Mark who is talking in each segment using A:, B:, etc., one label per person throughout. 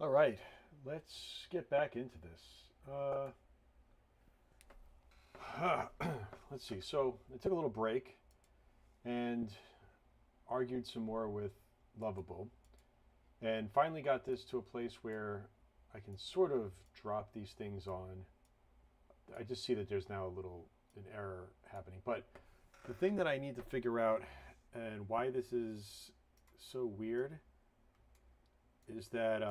A: All right, let's get back into this. Let's see. So I took a little break and argued some more with Lovable, and finally got this to a place where I can sort of drop these things on. I just see that there's now an error happening. But the thing that I need to figure out and why this is so weird is that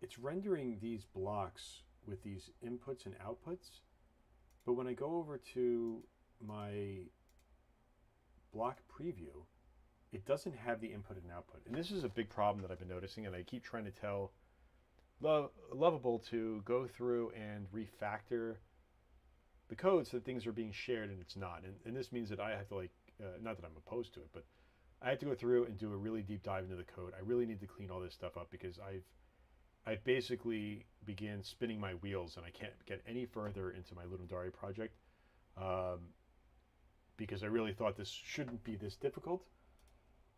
A: it's rendering these blocks with these inputs and outputs. But when I go over to my block preview, it doesn't have the input and output. And this is a big problem that I've been noticing, and I keep trying to tell Lovable to go through and refactor the code so that things are being shared and it's not. And this means that I have to not that I'm opposed to it, but I have to go through and do a really deep dive into the code. I really need to clean all this stuff up because I basically began spinning my wheels and I can't get any further into my Ludum project because I really thought this shouldn't be this difficult.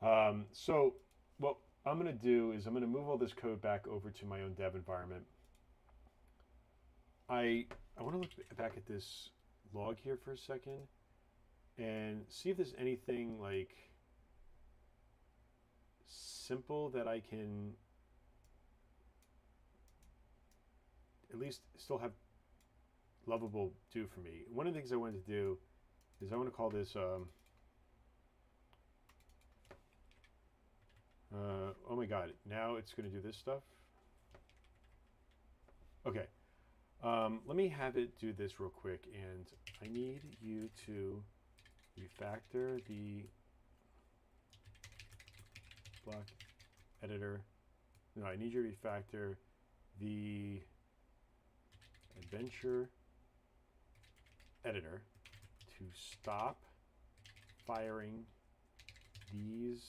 A: So what I'm going to do is I'm going to move all this code back over to my own dev environment. I want to look back at this log here for a second and see if there's anything like simple that I can at least still have Lovable do for me. One of the things I wanted to do is I want to call this oh my god, now it's going to do this stuff. Okay, let me have it do this real quick, and I need you to refactor the block editor. No, I need you to refactor the adventure editor to stop firing these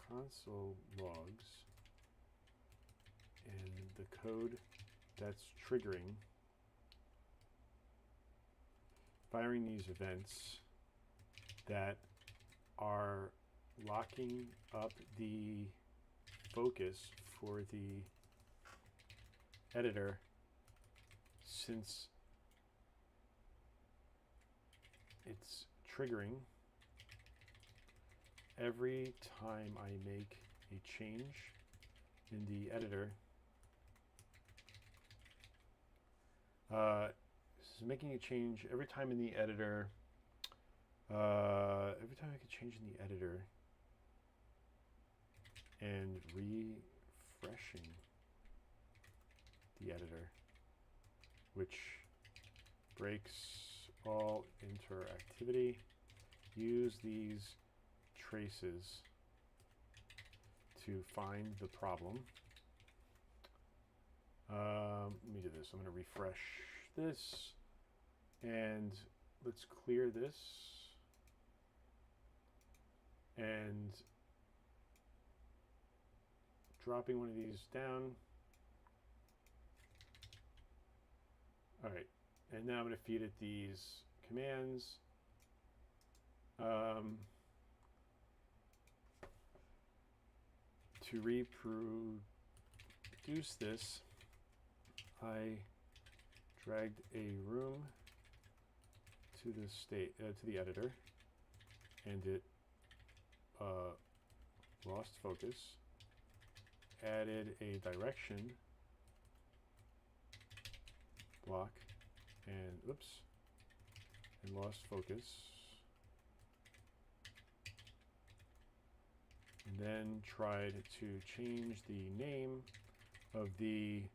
A: console logs and the code that's triggering firing these events that are locking up the focus for the editor, since it's triggering every time I make a change in the editor. This is making a change every time in the editor. Every time I can change in the editor and refreshing the editor, which breaks all interactivity. Use these traces to find the problem. Let me do this. I'm going to refresh this and let's clear this and dropping one of these down. All right, and now I'm going to feed it these commands. To reproduce this, I dragged a room to the to the editor, and it lost focus. Added a direction block, and oops, and lost focus. And then tried to change the name of the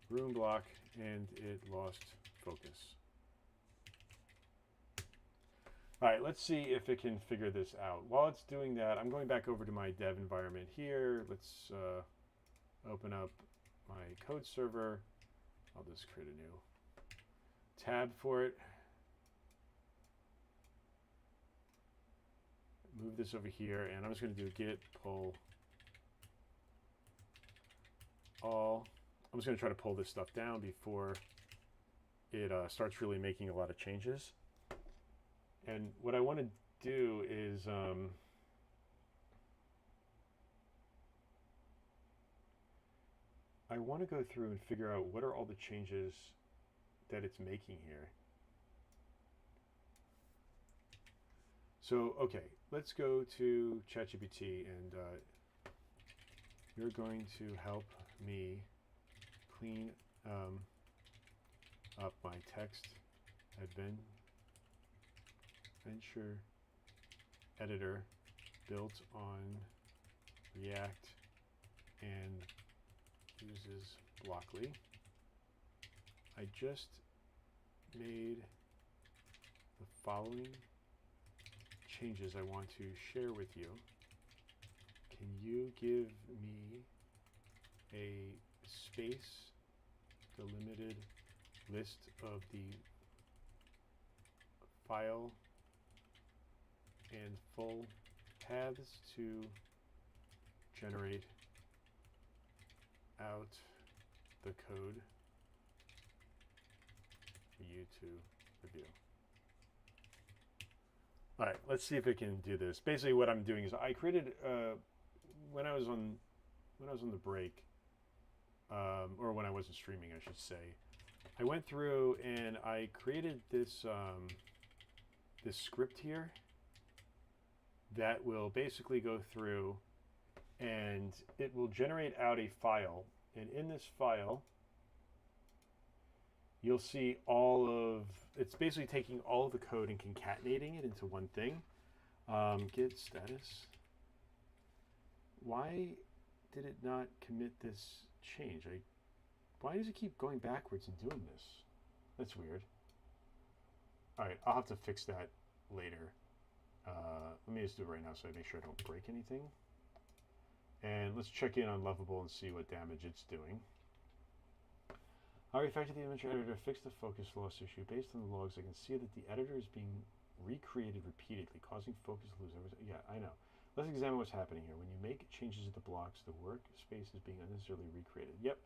A: room block, and it lost focus. All right, let's see if it can figure this out. While it's doing that, I'm going back over to my dev environment here. Let's open up my code server. I'll just create a new tab for it. Move this over here, and I'm just going to do git pull all. I'm just going to try to pull this stuff down before it starts really making a lot of changes. And what I want to do is I want to go through and figure out what are all the changes that it's making here. So, okay, let's go to ChatGPT, and you're going to help me clean up my text adventure editor built on React and uses Blockly. I just made the following changes I want to share with you. Can you give me a space delimited list of the file and full paths to generate out the code for you to review? All right, let's see if it can do this. Basically, what I'm doing is I created when I was on the break, or when I wasn't streaming, I should say. I went through and I created this this script here that will basically go through and it will generate out a file. And in this file, you'll see all of, it's basically taking all of the code and concatenating it into one thing. Git status. Why did it not commit this change? Why does it keep going backwards and doing this? That's weird. All right, I'll have to fix that later. Let me just do it right now so I make sure I don't break anything. And let's check in on Lovable and see what damage it's doing. I refactored the adventure editor to fix the focus loss issue. Based on the logs, I can see that the editor is being recreated repeatedly, causing focus to lose everything. Yeah, I know. Let's examine what's happening here. When you make changes to the blocks, the workspace is being unnecessarily recreated. Yep,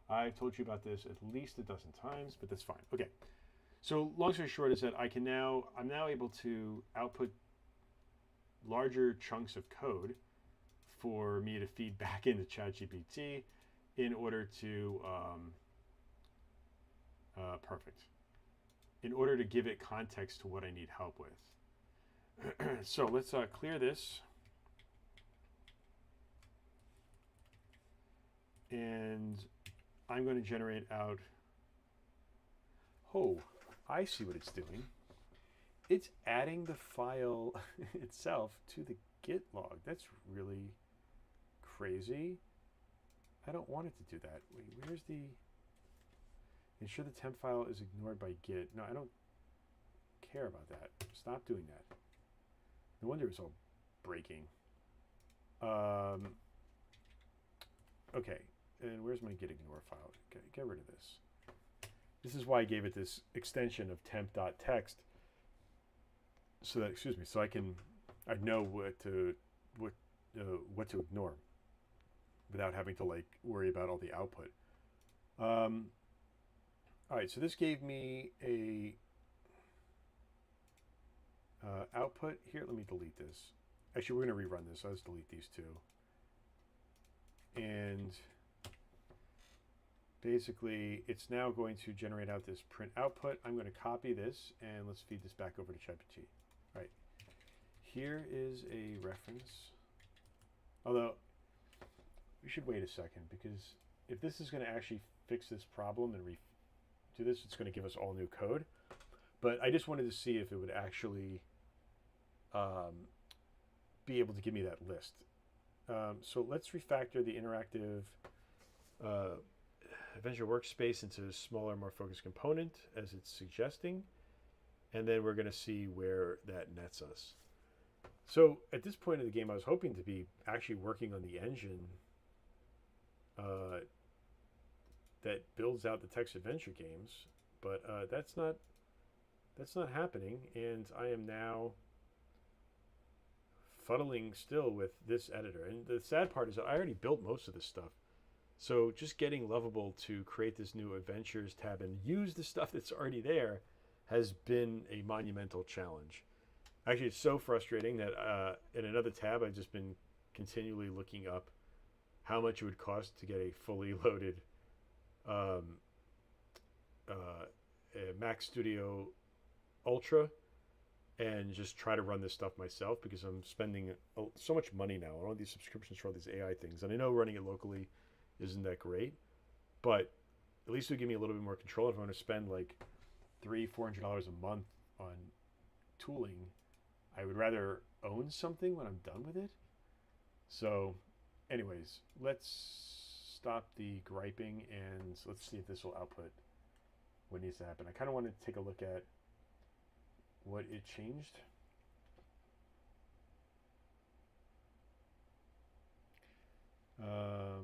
A: I've told you about this at least a dozen times, but that's fine. Okay, so long story short is that I'm now able to output larger chunks of code for me to feed back into ChatGPT in order to in order to give it context to what I need help with. So let's clear this. And I'm going to generate out, oh, I see what it's doing. It's adding the file itself to the Git log. That's really crazy. I don't want it to do that. Wait, where's the, ensure the temp file is ignored by Git. No, I don't care about that. Stop doing that. No wonder it's all breaking. Okay, and where's my git ignore file? Okay, get rid of this. This is why I gave it this extension of temp.txt so that, excuse me, so I know what to ignore without having to like worry about all the output. All right, so this gave me a output here. Let me delete this. Actually, we're going to rerun this. So let's delete these two. And basically, it's now going to generate out this print output. I'm going to copy this, and let's feed this back over to ChatGPT. All right. Here is a reference. Although, we should wait a second, because if this is going to actually fix this problem and do this, it's going to give us all new code. But I just wanted to see if it would actually be able to give me that list. So let's refactor the interactive Adventure Workspace into a smaller, more focused component as it's suggesting. And then we're going to see where that nets us. So at this point in the game, I was hoping to be actually working on the engine that builds out the text adventure games, but that's not happening, and I am now fuddling still with this editor. And the sad part is that I already built most of this stuff. So just getting Lovable to create this new Adventures tab and use the stuff that's already there has been a monumental challenge. Actually, it's so frustrating that in another tab, I've just been continually looking up how much it would cost to get a fully loaded um, a Mac Studio Ultra and just try to run this stuff myself because I'm spending so much money now on all these subscriptions for all these AI things. And I know running it locally isn't that great, but at least it would give me a little bit more control. If I want to spend like $300-400 a month on tooling, I would rather own something when I'm done with it. So, anyways, let's stop the griping and let's see if this will output what needs to happen. I kind of want to take a look at what it changed. All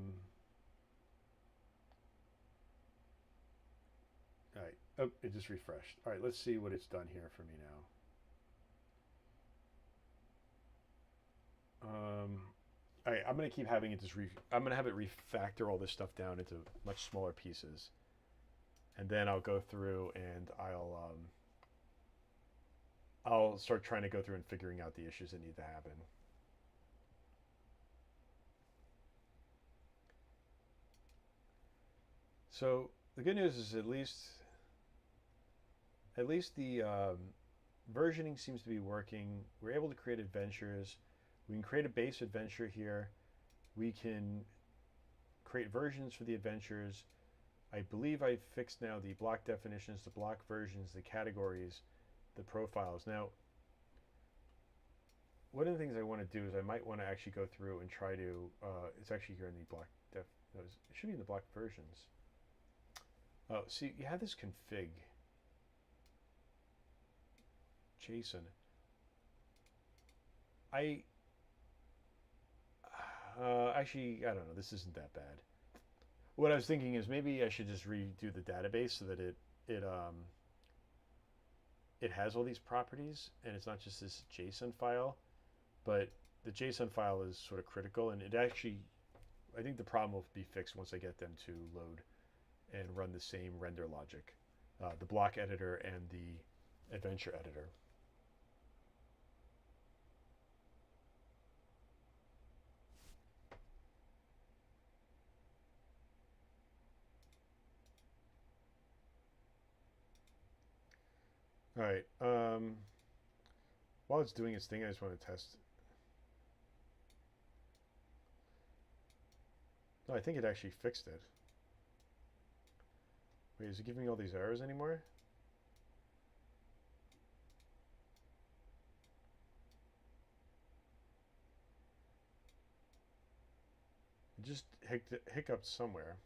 A: right. Oh, it just refreshed. All right, let's see what it's done here for me now. All right, I'm gonna keep having it just. I'm gonna have it refactor all this stuff down into much smaller pieces, and then I'll go through and I'll start trying to go through and figuring out the issues that need to happen. So the good news is at least the versioning seems to be working. We're able to create adventures. We can create a base adventure here. We can create versions for the adventures. I believe I've fixed now the block definitions, the block versions, the categories, the profiles. Now, one of the things I want to do is I might want to actually go through and try to, it's actually here in the block def, no, it should be in the block versions. Oh, see, you have this config. JSON. Actually, I don't know. This isn't that bad. What I was thinking is maybe I should just redo the database so that it has all these properties and it's not just this JSON file, but the JSON file is sort of critical, and it actually, I think the problem will be fixed once I get them to load and run the same render logic, the block editor and the adventure editor. All right. While it's doing its thing, I just want to test. No, I think it actually fixed it. Wait, is it giving me all these errors anymore? It just hiccuped somewhere.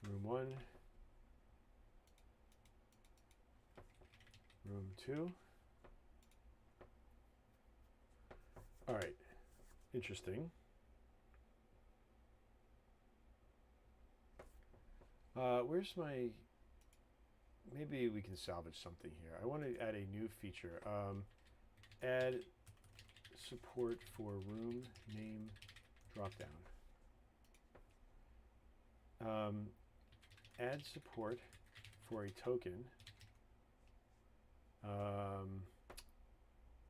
A: Room 1. Room 2. All right. Interesting. Where's my... Maybe we can salvage something here. I want to add a new feature. Add support for room name dropdown. Add support for a token.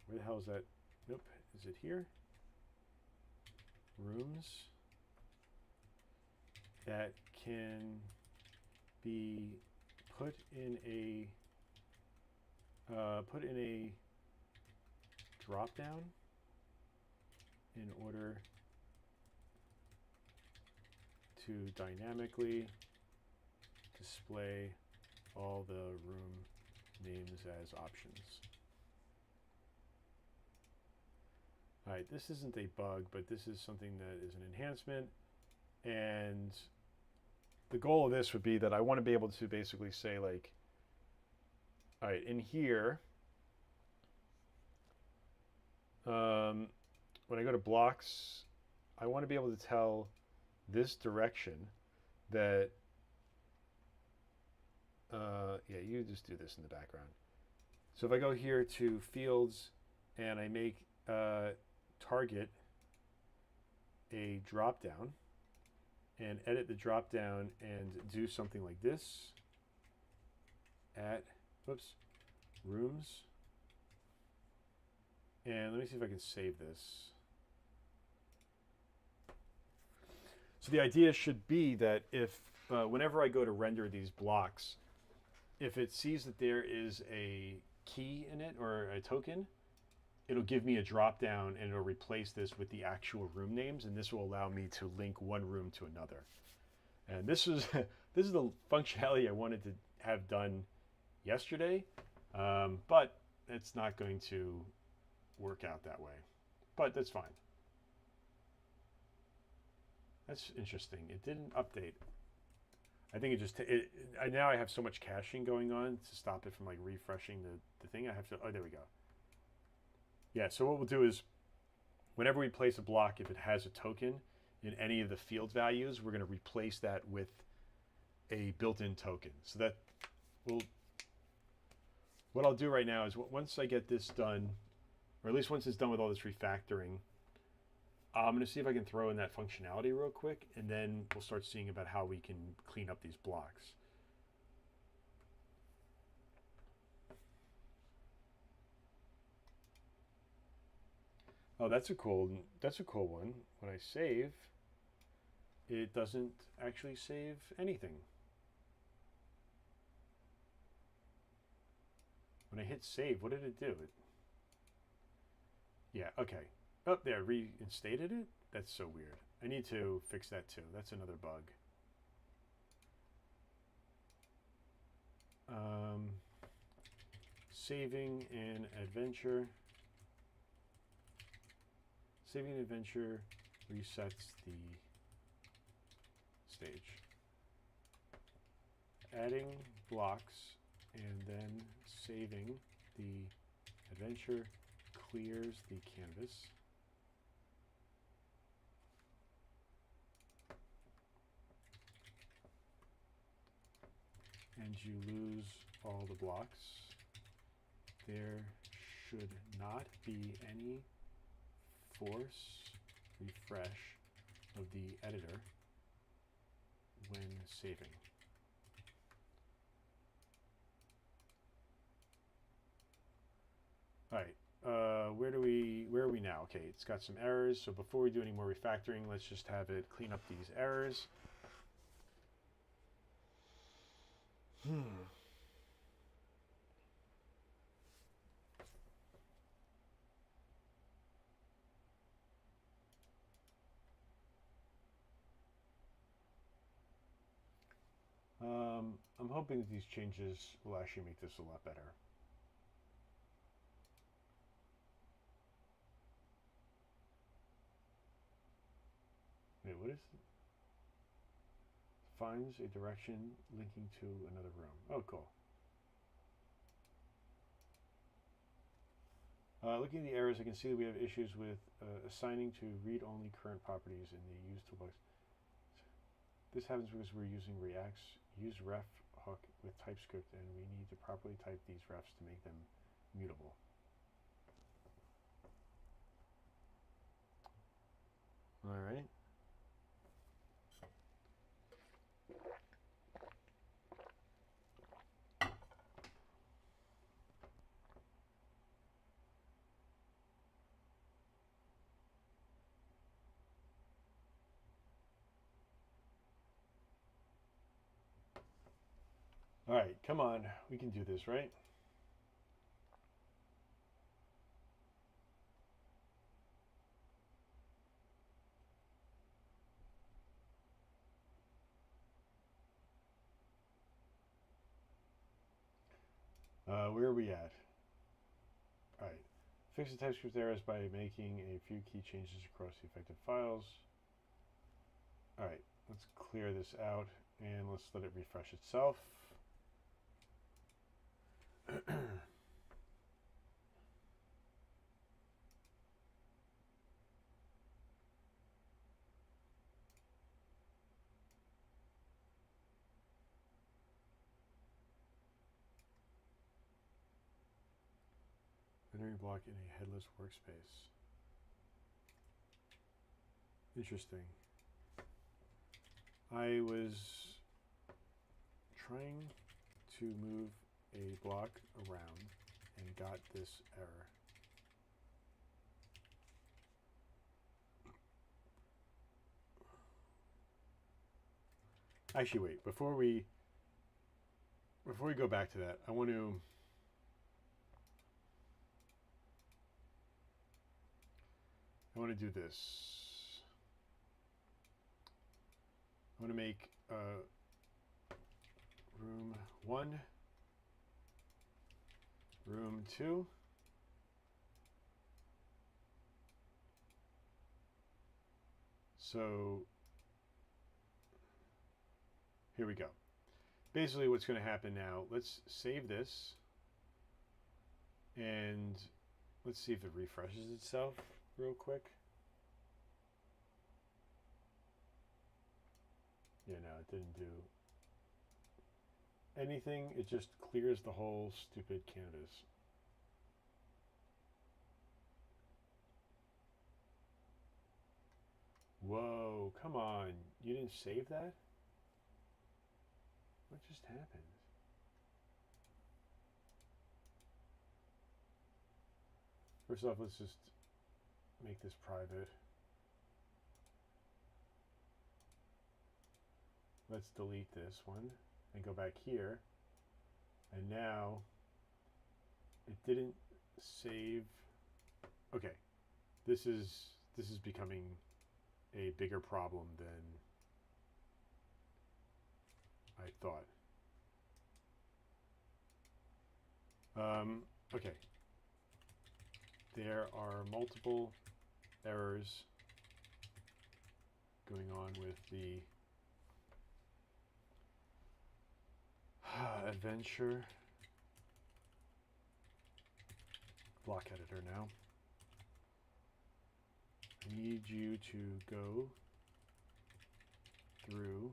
A: Where the hell is that? Nope. Is it here? Rooms that can be put in a drop down in order to dynamically display all the room names as options. All right, this isn't a bug, but this is something that is an enhancement. And the goal of this would be that I want to be able to basically say, like, all right, in here, when I go to blocks, I want to be able to tell this direction that, yeah, you just do this in the background. So if I go here to fields and I make target a drop down and edit the drop down and do something like this at, whoops, rooms. And let me see if I can save this. So the idea should be that if, whenever I go to render these blocks, if it sees that there is a key in it or a token, it'll give me a drop down and it'll replace this with the actual room names, and this will allow me to link one room to another. And this is this is the functionality I wanted to have done yesterday, but it's not going to work out that way. But that's fine. That's interesting. It didn't update. I think it just now I have so much caching going on to stop it from like refreshing the thing. I have to. Oh, there we go. Yeah. So what we'll do is, whenever we place a block, if it has a token in any of the field values, we're going to replace that with a built-in token. So that will. What I'll do right now is once I get this done, or at least once it's done with all this refactoring, I'm going to see if I can throw in that functionality real quick, and then we'll start seeing about how we can clean up these blocks. Oh, that's a cool one. When I save, it doesn't actually save anything. When I hit save, what did it do? Yeah, okay. Oh, there, reinstated it? That's so weird. I need to fix that too. That's another bug. Saving an adventure. Saving an adventure resets the stage. Adding blocks and then saving the adventure clears the canvas. And you lose all the blocks. There should not be any force refresh of the editor when saving. All right, where are we now? Okay, it's got some errors. So before we do any more refactoring, let's just have it clean up these errors. I'm hoping that these changes will actually make this a lot better. Wait, what is it? Finds a direction linking to another room. Oh, cool. Looking at the errors, I can see that we have issues with assigning to read-only current properties in the use toolbox. This happens because we're using React's use ref hook with TypeScript, and we need to properly type these refs to make them mutable. All right. All right, come on. We can do this, right? Where are we at? All right. Fix the TypeScript errors by making a few key changes across the affected files. All right, let's clear this out and let's let it refresh itself. Rendering block in a headless workspace. Interesting. I was trying to move a block around and got this error. Actually, wait, before we go back to that, I want to do this. I want to make room 1, room 2, so here we go. Basically what's going to happen now, let's save this and let's see if it refreshes itself real quick. Yeah, no, it didn't do anything. It just clears the whole stupid canvas. Whoa, come on. You didn't save that? What just happened? First off, let's just make this private. Let's delete this one and go back here. And now it didn't save. Okay, this is becoming a bigger problem than I thought. Okay, there are multiple errors going on with the adventure block editor now. I need you to go through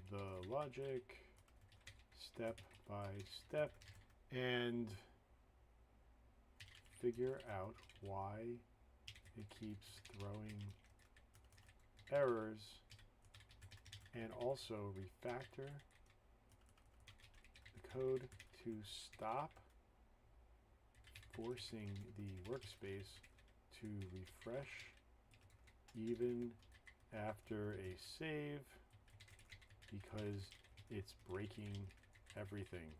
A: the logic step by step and figure out why it keeps throwing errors, and also refactor the code to stop forcing the workspace to refresh even after a save, because it's breaking everything.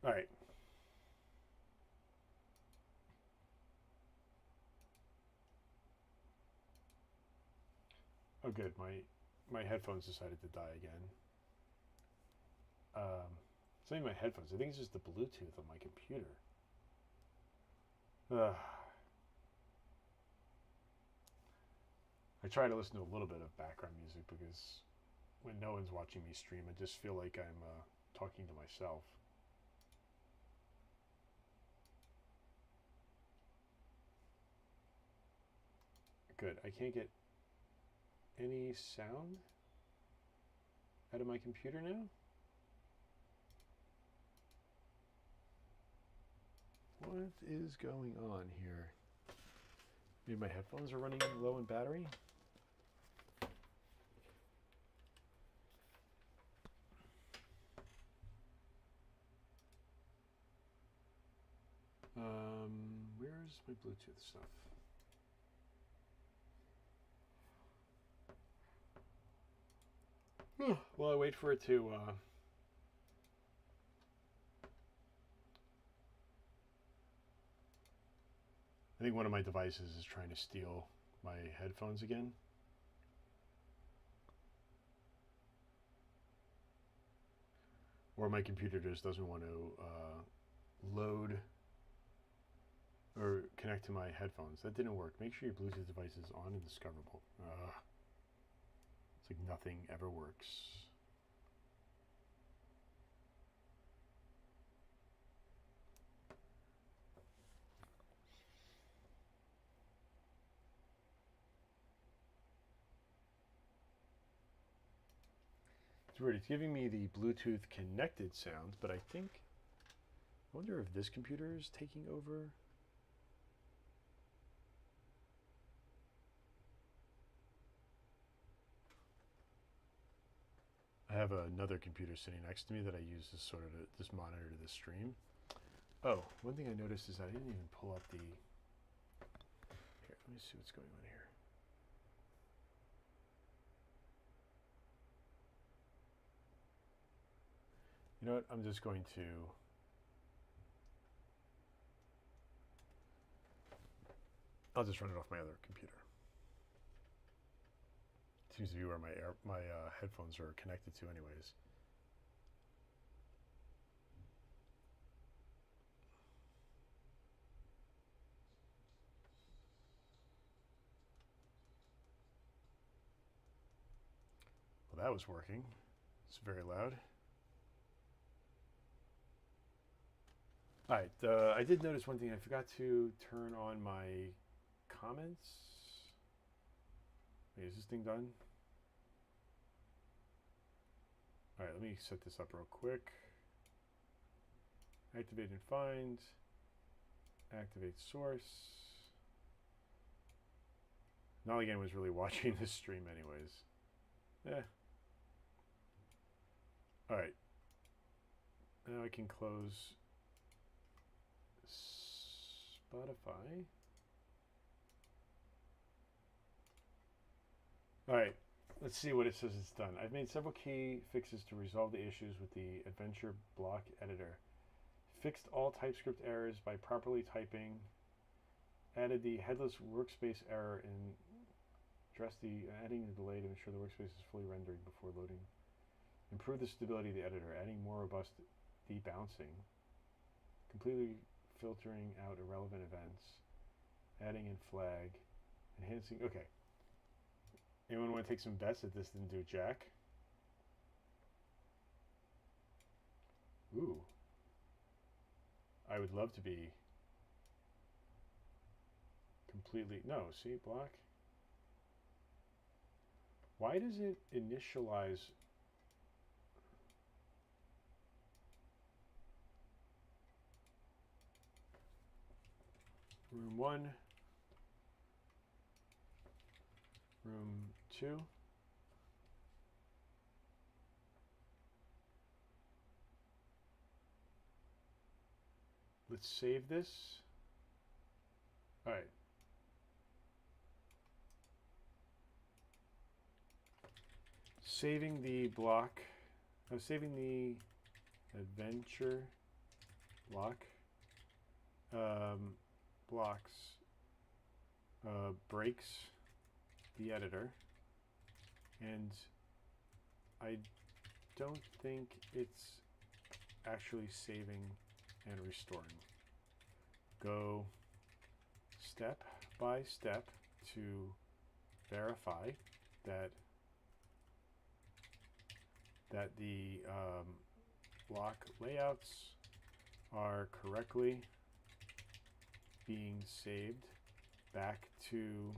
A: All right. Oh, good. My headphones decided to die again. It's not even my headphones. I think it's just the Bluetooth on my computer. I try to listen to a little bit of background music because when no one's watching me stream, I just feel like I'm talking to myself. Good. I can't get any sound out of my computer now? What is going on here? Maybe my headphones are running low in battery? Where's my Bluetooth stuff? Well, I wait for it to I think one of my devices is trying to steal my headphones again. Or my computer just doesn't want to load or connect to my headphones. That didn't work. Make sure your Bluetooth device is on and discoverable. It's like nothing ever works. It's weird. It's giving me the Bluetooth connected sound, but I wonder if this computer is taking over. I have another computer sitting next to me that I use as sort of this monitor to this stream. Oh, one thing I noticed is I didn't even pull up the... Here, let me see what's going on here. You know what? I'm just going to... I'll just run it off my other computer. Seems to be where my headphones are connected to anyways. Well, that was working. It's very loud. All right, I did notice one thing. I forgot to turn on my comments. Wait, is this thing done? All right, let me set this up real quick. Activate and find. Activate source. Not like anyone's really watching this stream anyways. Yeah. All right. Now I can close Spotify. All right, let's see what it says it's done. I've made several key fixes to resolve the issues with the Adventure block editor. Fixed all TypeScript errors by properly typing. Added the headless workspace error and addressed the adding the delay to ensure the workspace is fully rendered before loading. Improve the stability of the editor, adding more robust debouncing. Completely filtering out irrelevant events. Adding in flag. Enhancing. Okay. Anyone want to take some bets that this didn't do jack? Ooh. I would love to be completely... No, see, block. Why does it initialize... Room 1. Room 2. Let's save this. All right. Saving the block. Saving the adventure block. Blocks. Breaks the editor. And I don't think it's actually saving and restoring. Go step by step to verify that the block layouts are correctly being saved back to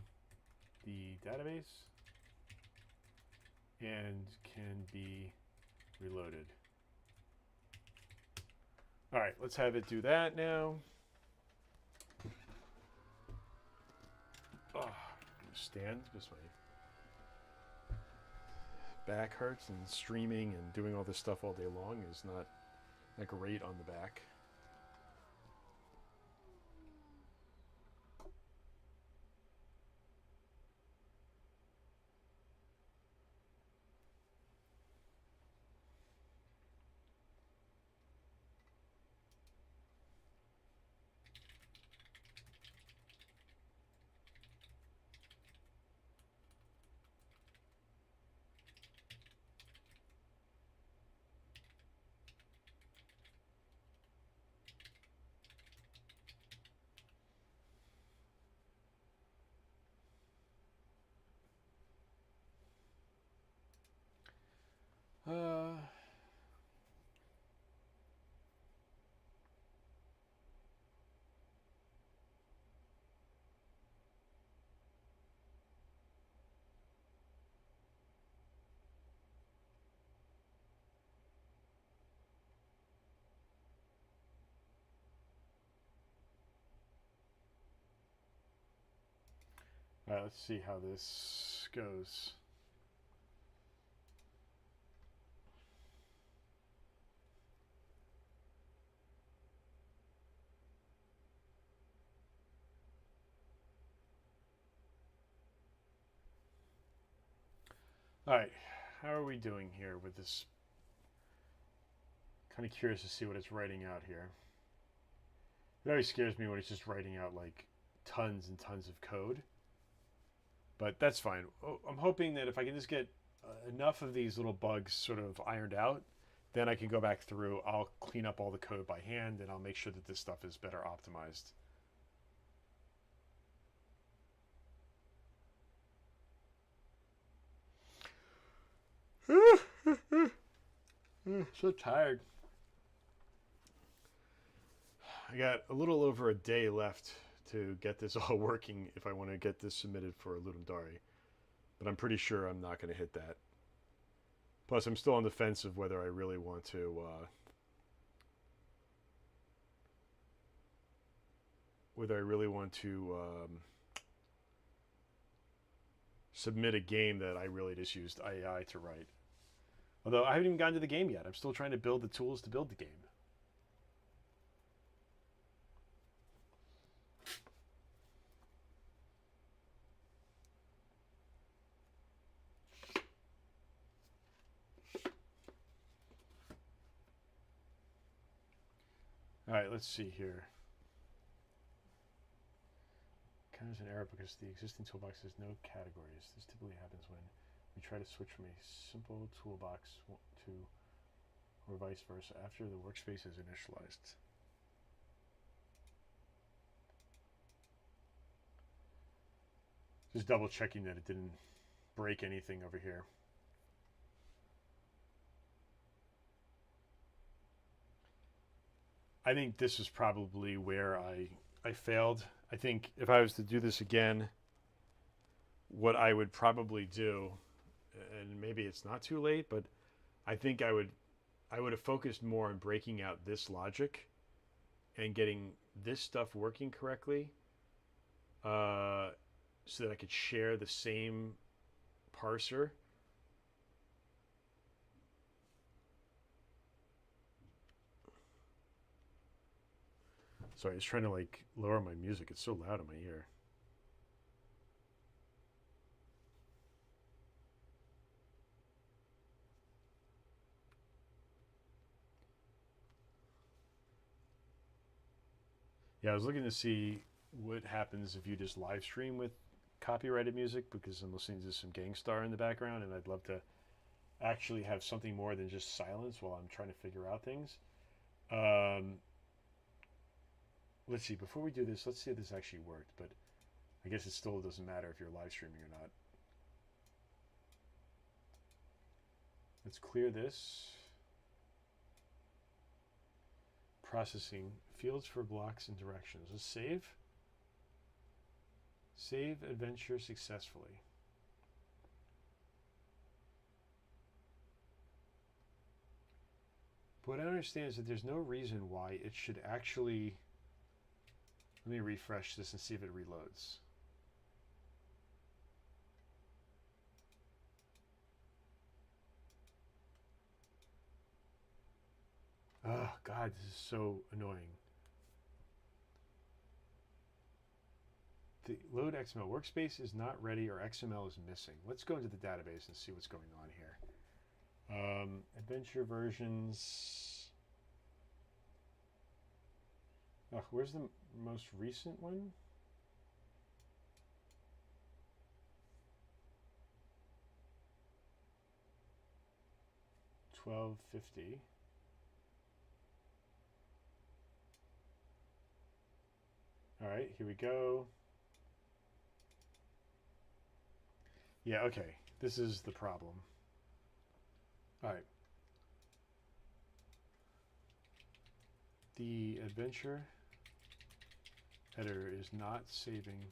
A: the database and can be reloaded. All right, let's have it do that now. Oh, stand because my back hurts, and streaming and doing all this stuff all day long is not great on the back. All right, let's see how this goes. All right, how are we doing here with this? Kind of curious to see what it's writing out here. It always scares me when it's just writing out like tons and tons of code. But that's fine. I'm hoping that if I can just get enough of these little bugs sort of ironed out, then I can go back through. I'll clean up all the code by hand, and I'll make sure that this stuff is better optimized. So tired. I got a little over a day left to get this all working if I want to get this submitted for Ludum Dare. But I'm pretty sure I'm not going to hit that. Plus, I'm still on the fence of whether I really want to submit a game that I really just used AI to write. Although I haven't even gotten to the game yet. I'm still trying to build the tools to build the game. All right, let's see here. Encounters an error because the existing toolbox has no categories. This typically happens when we try to switch from a simple toolbox to, or vice versa, after the workspace is initialized. Just double checking that it didn't break anything over here. I think this is probably where I failed. I think if I was to do this again, what I would probably do, and maybe it's not too late, but I think I would have focused more on breaking out this logic and getting this stuff working correctly, so that I could share the same parser. Sorry, I was trying to like lower my music. It's so loud in my ear. Yeah, I was looking to see what happens if you just live stream with copyrighted music, because I'm listening to some Gangstar in the background, and I'd love to actually have something more than just silence while I'm trying to figure out things. Let's see, before we do this, let's see if this actually worked, but I guess it still doesn't matter if you're live streaming or not. Let's clear this. Processing fields for blocks and directions. Let's save. Save adventure successfully. But what I understand is that there's no reason why it should actually. Let me refresh this and see if it reloads. Oh, God, this is so annoying. The load XML workspace is not ready or XML is missing. Let's go into the database and see what's going on here. Adventure versions. Oh, where's the most recent one? $12.50. All right, here we go. Yeah, okay. This is the problem. All right. The adventure editor is not saving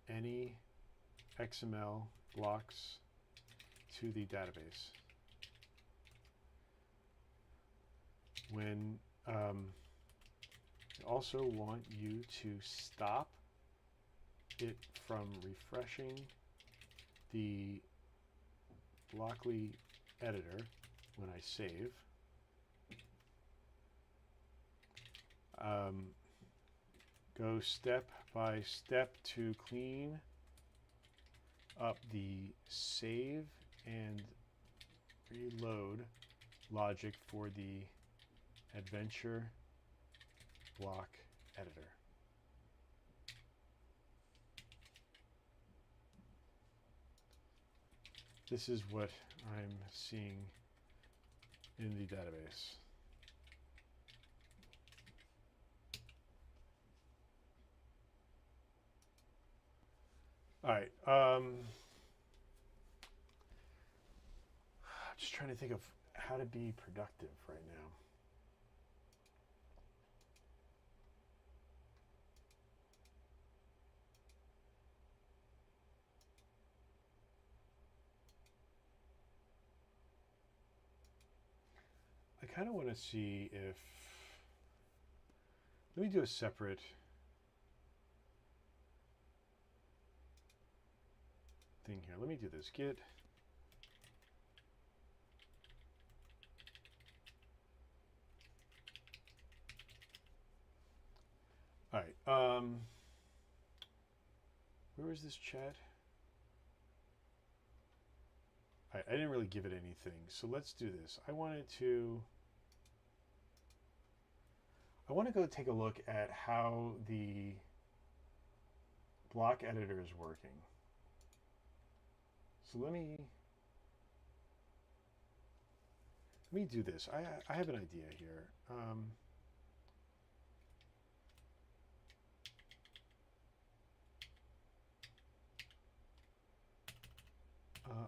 A: any XML blocks to the database. When I also want you to stop it from refreshing the Blockly editor when I save. Go step by step to clean up the save and reload logic for the adventure block editor. This is what I'm seeing in the database. All right. Just trying to think of how to be productive right now. I kind of want to see if, let me do a separate thing here. Let me do this. Git all right. Where was this chat? All right, I didn't really give it anything, so let's do this. I want to go take a look at how the block editor is working. So let me do this. I have an idea here.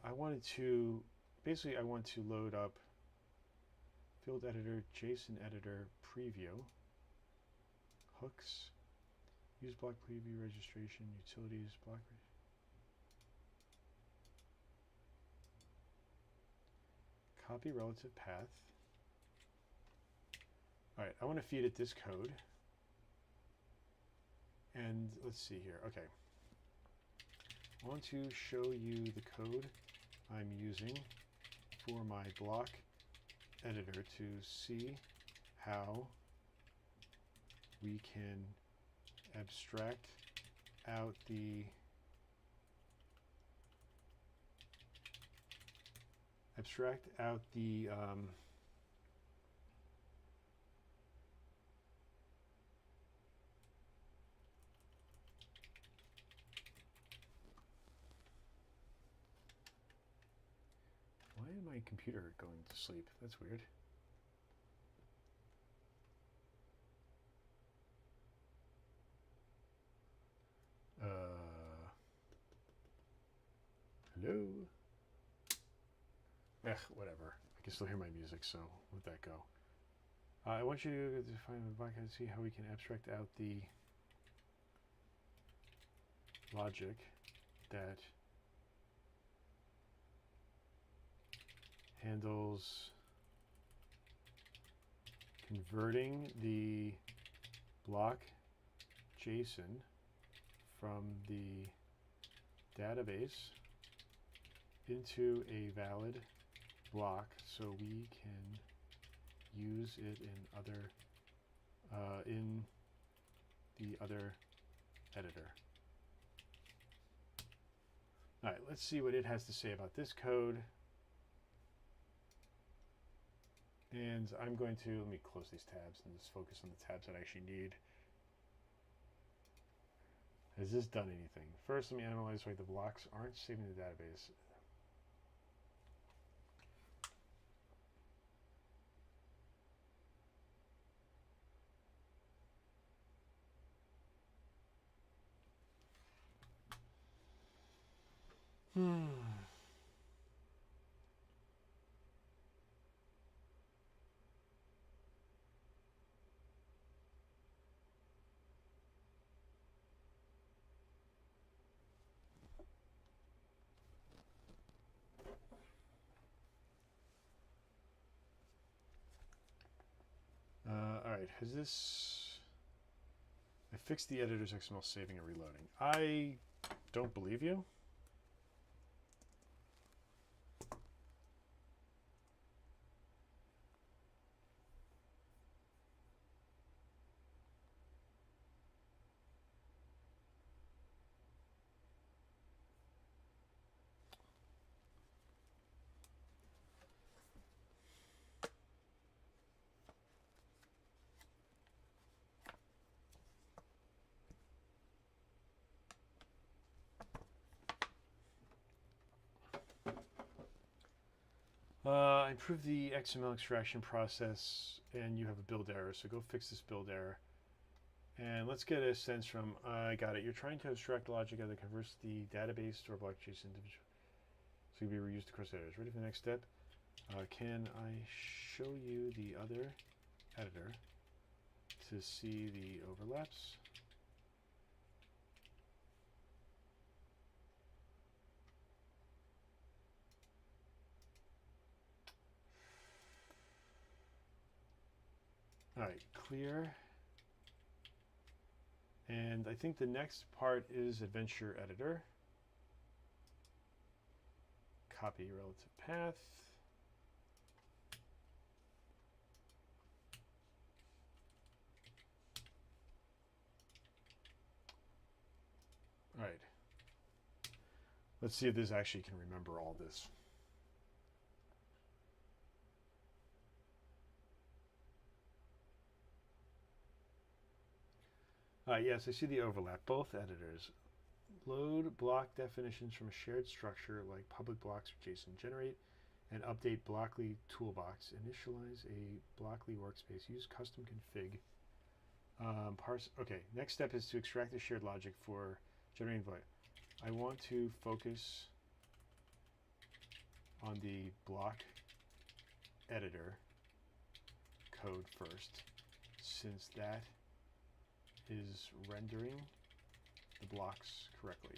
A: I wanted to, basically I want to load up field editor, JSON editor, preview, hooks, use block preview registration, utilities, block. Copy relative path. All right, I want to feed it this code. And let's see here. Okay. I want to show you the code I'm using for my block editor to see how we can abstract out the why is my computer going to sleep? That's weird. Hello? Whatever. I can still hear my music, so let that go. I want you to define the block and see how we can abstract out the logic that handles converting the block JSON from the database into a valid block so we can use it in the other editor. All right, let's see what it has to say about this code. And I'm going to, let me close these tabs and just focus on the tabs that I actually need. Has this done anything? First, let me analyze why the blocks aren't saving the database. All right, has this... I fixed the editor's XML saving and reloading. I don't believe you. Improve the XML extraction process, and you have a build error, so go fix this build error. And let's get a sense from, I got it. You're trying to abstract logic that converts the database to a block JSON individual, so it can be reused across editors. Ready for the next step? Can I show you the other editor to see the overlaps? All right, clear. And I think the next part is Adventure Editor. Copy relative path. All right. Let's see if this actually can remember all this. Yes, I see the overlap. Both editors load block definitions from a shared structure like public blocks or JSON. Generate and update Blockly toolbox. Initialize a Blockly workspace. Use custom config. Parse. Okay, next step is to extract the shared logic for generating value. I want to focus on the block editor code first, since that is rendering the blocks correctly.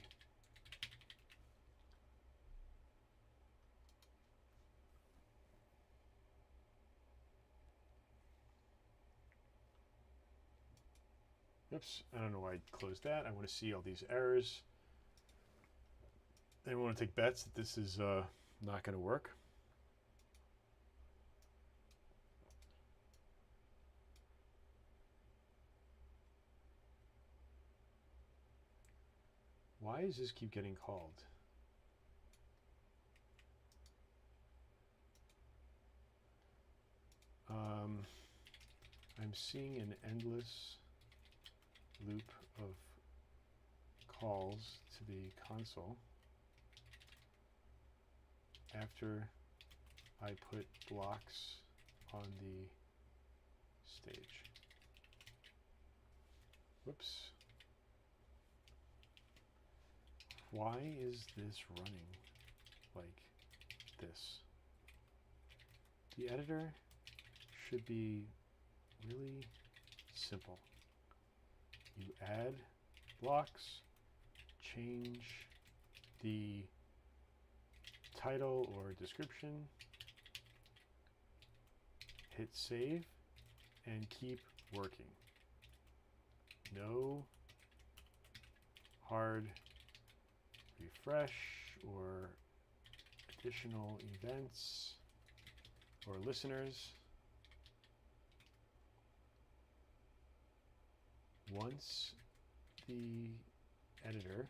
A: Oops, I don't know why I closed that. I want to see all these errors. I want to take bets that this is not going to work. Why does this keep getting called? I'm seeing an endless loop of calls to the console after I put blocks on the stage. Whoops. Why is this running like this? The editor should be really simple. You add blocks, change the title or description, hit save, and keep working. No hard refresh or additional events or listeners. Once the editor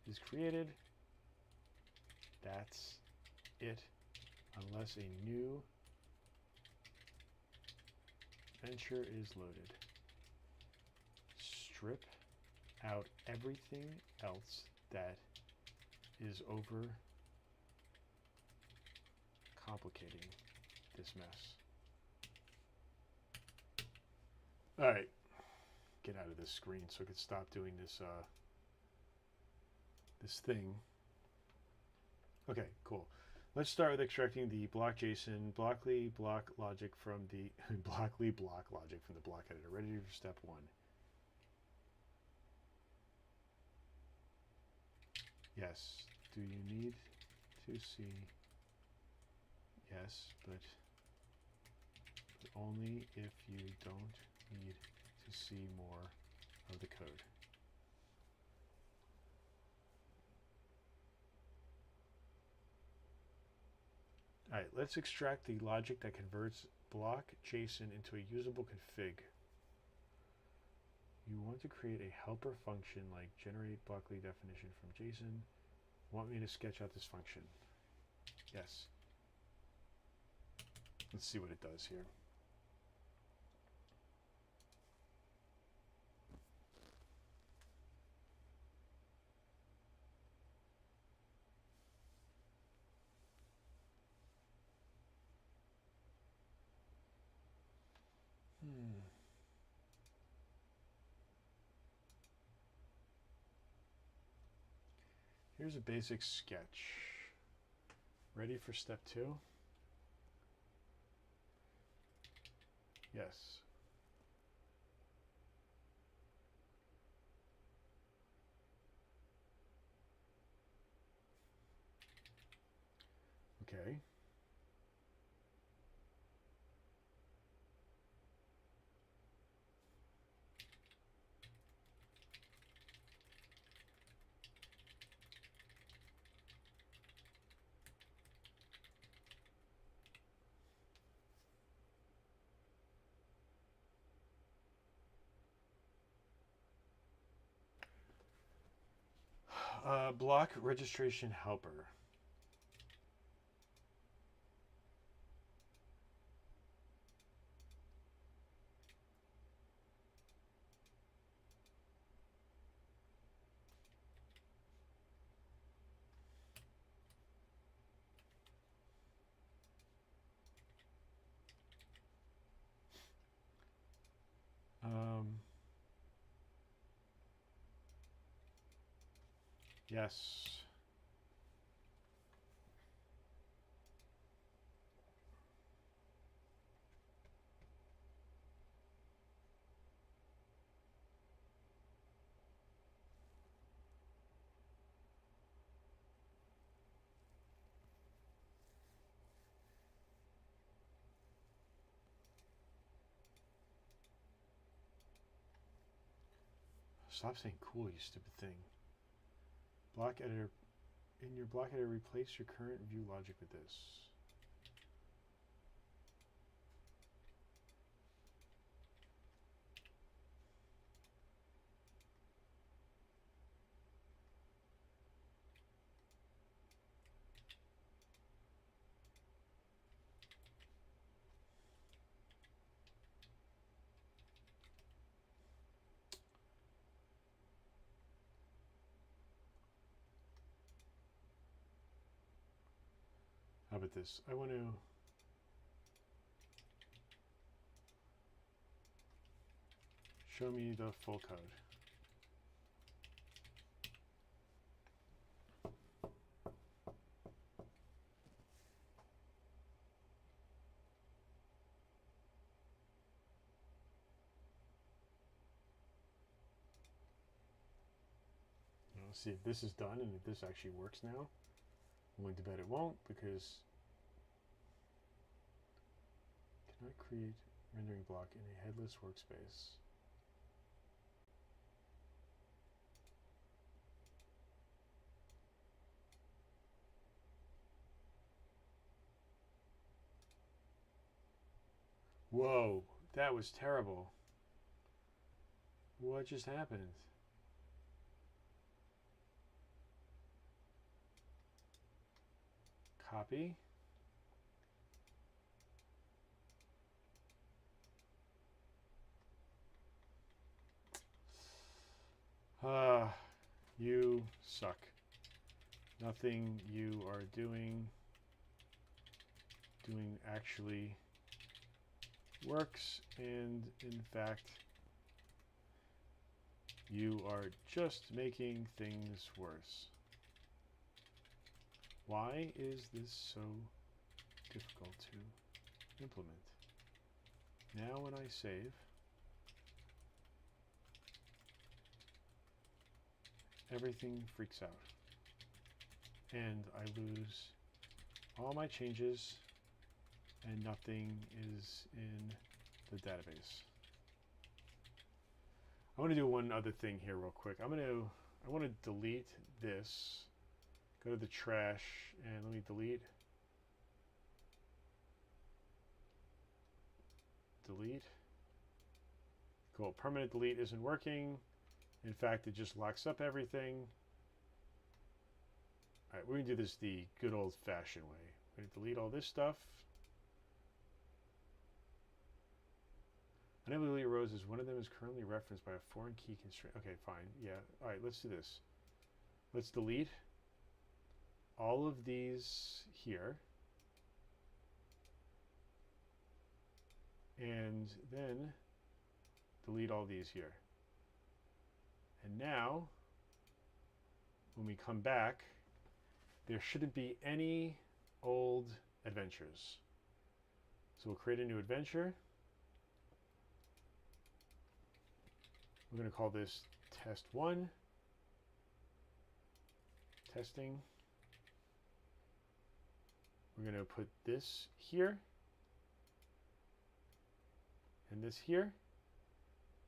A: is created, that's it, unless a new venture is loaded. Strip out everything else that is over complicating this mess. All right, get out of this screen so I can stop doing this this thing. Okay, cool. Let's start with extracting the block JSON Blockly block logic from the Blockly block logic from the block editor. Ready for step 1. Yes. Do you need to see? Yes, but only if you don't need to see more of the code. All right, let's extract the logic that converts block JSON into a usable config. You want to create a helper function like generate Blockly definition from JSON. Want me to sketch out this function? Yes. Let's see what it does here. Here's a basic sketch. Ready for step 2? Yes. Okay. Block registration helper. Yes. Stop saying cool, you stupid thing. Block editor. In your block editor, replace your current view logic with this. How about this? I want to show me the full code. Let's see if this is done and if this actually works now. I'm going to bet it won't because can I create rendering block in a headless workspace? Whoa, that was terrible. What just happened? Copy. You suck. Nothing you are doing actually works, and in fact, you are just making things worse. Why is this so difficult to implement? Now when I save, everything freaks out. And I lose all my changes and nothing is in the database. I want to do one other thing here real quick. I want to delete this. Go to the trash and let me delete. Delete. Cool. Permanent delete isn't working. In fact, it just locks up everything. All right, we're going to do this the good old-fashioned way. We're going to delete all this stuff. Unable to delete rows is one of them is currently referenced by a foreign key constraint. Okay, fine. Yeah. All right, let's do this. Let's delete all of these here. And then delete all these here. And now when we come back, there shouldn't be any old adventures. So we'll create a new adventure. We're going to call this test 1. Testing. We're going to put this here and this here.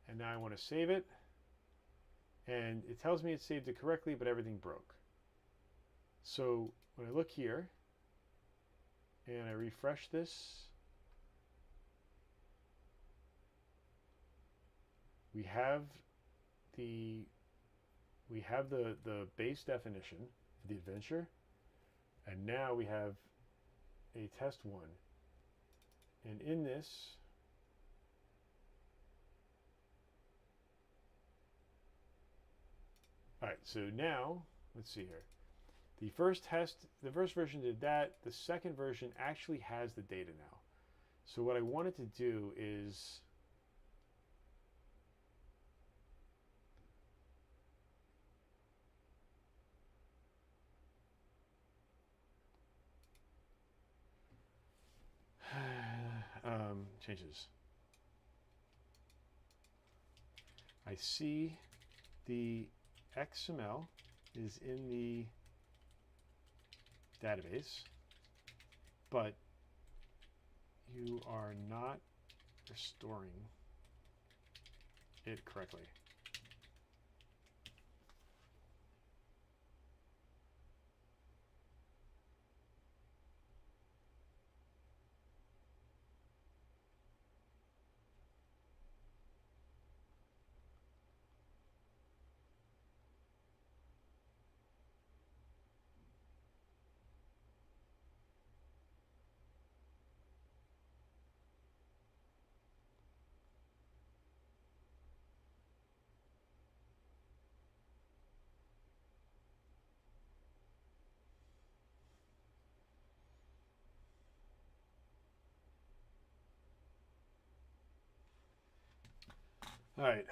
A: And now I want to save it. And it tells me it saved it correctly, but everything broke. So when I look here and I refresh this, we have the base definition for the adventure, and now we have a test 1. And in this, all right, so now let's see here. The first version did that. The second version actually has the data now. So what I wanted to do is changes. I see the XML is in the database, but you are not restoring it correctly. All right.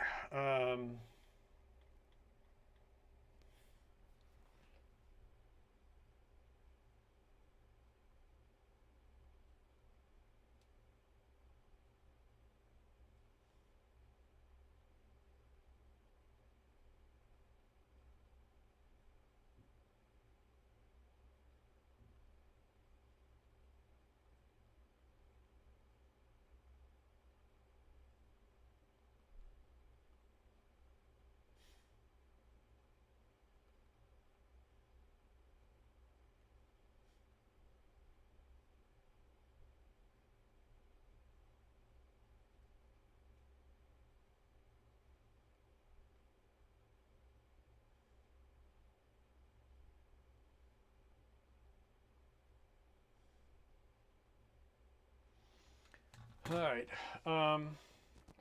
A: All right.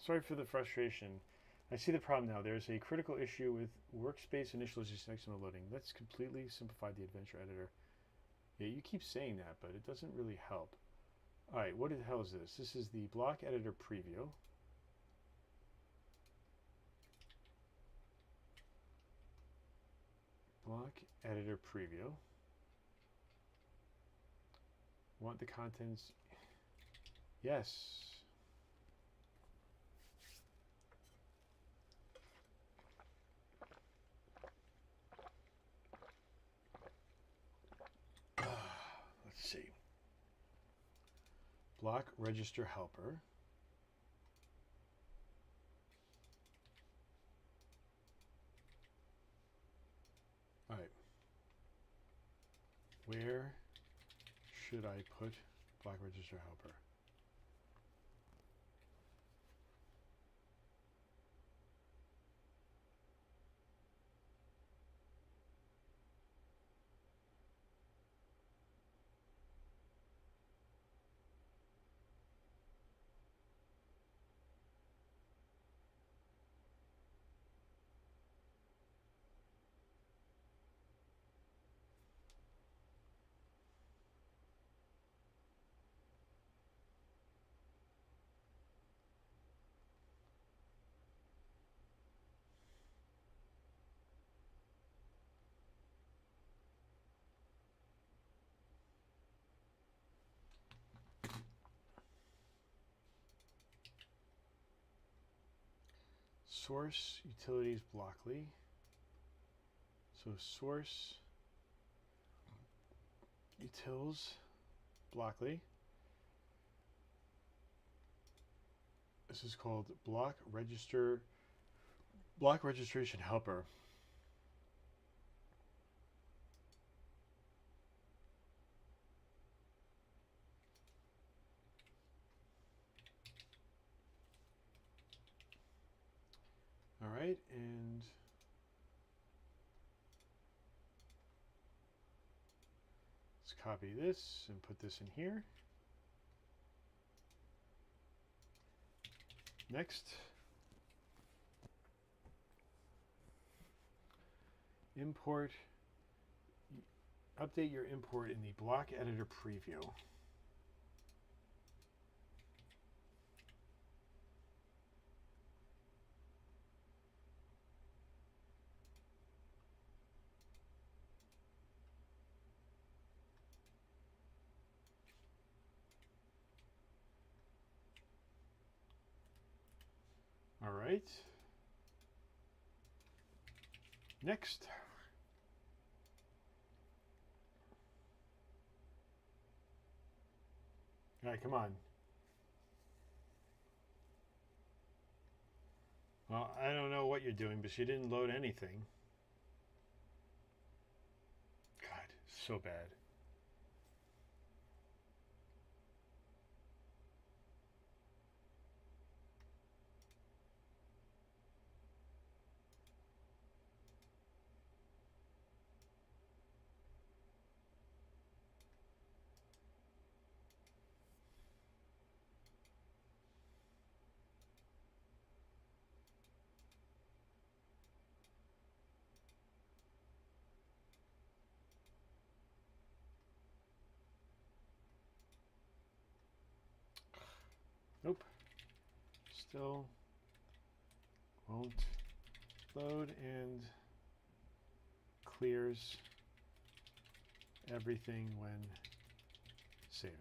A: Sorry for the frustration. I see the problem now. There's a critical issue with workspace initialization XML loading. Let's completely simplify the adventure editor. Yeah, you keep saying that, but it doesn't really help. All right, what the hell is this? This is the block editor preview. Block editor preview. Want the contents? Yes. Let's see. Block register helper. All right. Where should I put block register helper? source utilities Blockly. So source utils Blockly. This is called block registration helper. All right, and let's copy this and put this in here. Next, import, update your import in the block editor preview. All right. Next. All right, come on. Well, I don't know what you're doing, but she didn't load anything. God, so bad. Nope. Still won't load and clears everything when saving.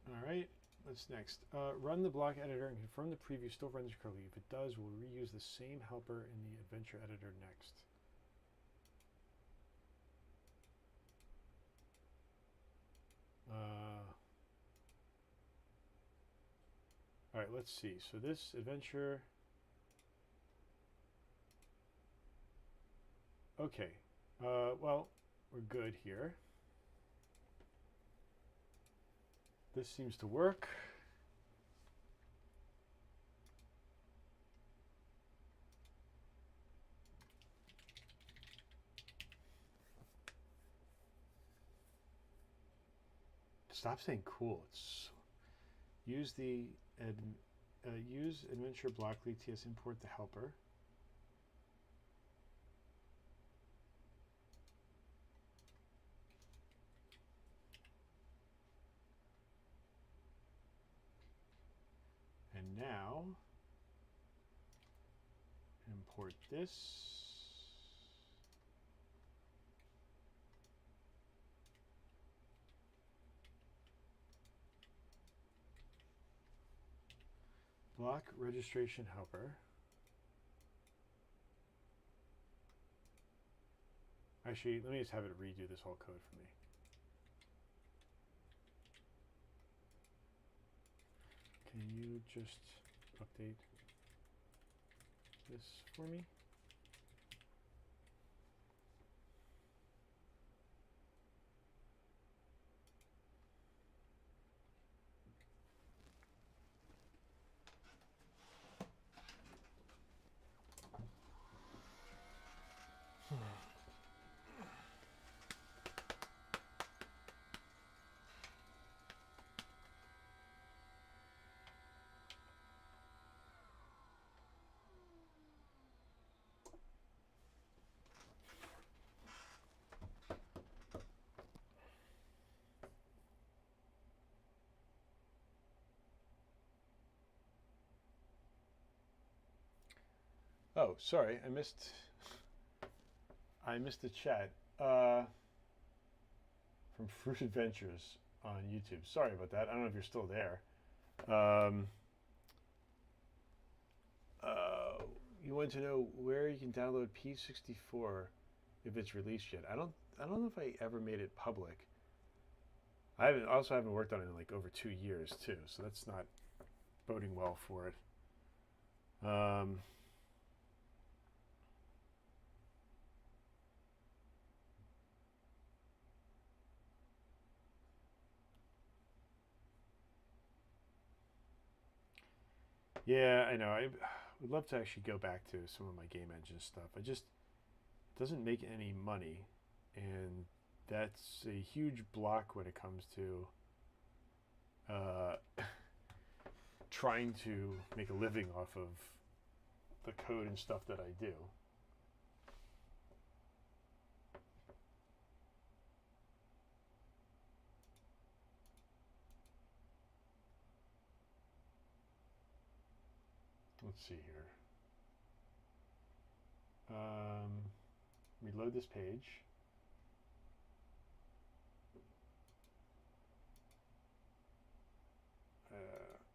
A: All right, what's next? Run the block editor and confirm the preview still runs correctly. If it does, we'll reuse the same helper in the adventure editor next. All right, let's see. So this adventure. Okay. Well, we're good here. This seems to work. Stop saying cool. It's use the use adventure Blockly TS import the helper. And now import this. Block registration helper. Actually, let me just have it redo this whole code for me. Can you just update this for me? Oh, sorry, I missed the chat from Fruit Adventures on YouTube. Sorry about that. I don't know if you're still there. wanted to know where you can download P64 if it's released yet. I don't know if I ever made it public. I also haven't worked on it in like over 2 years too, so that's not boding well for it. Yeah, I know. I would love to actually go back to some of my game engine stuff. It doesn't make any money, and that's a huge block when it comes to trying to make a living off of the code and stuff that I do. Let's see here. Reload this page.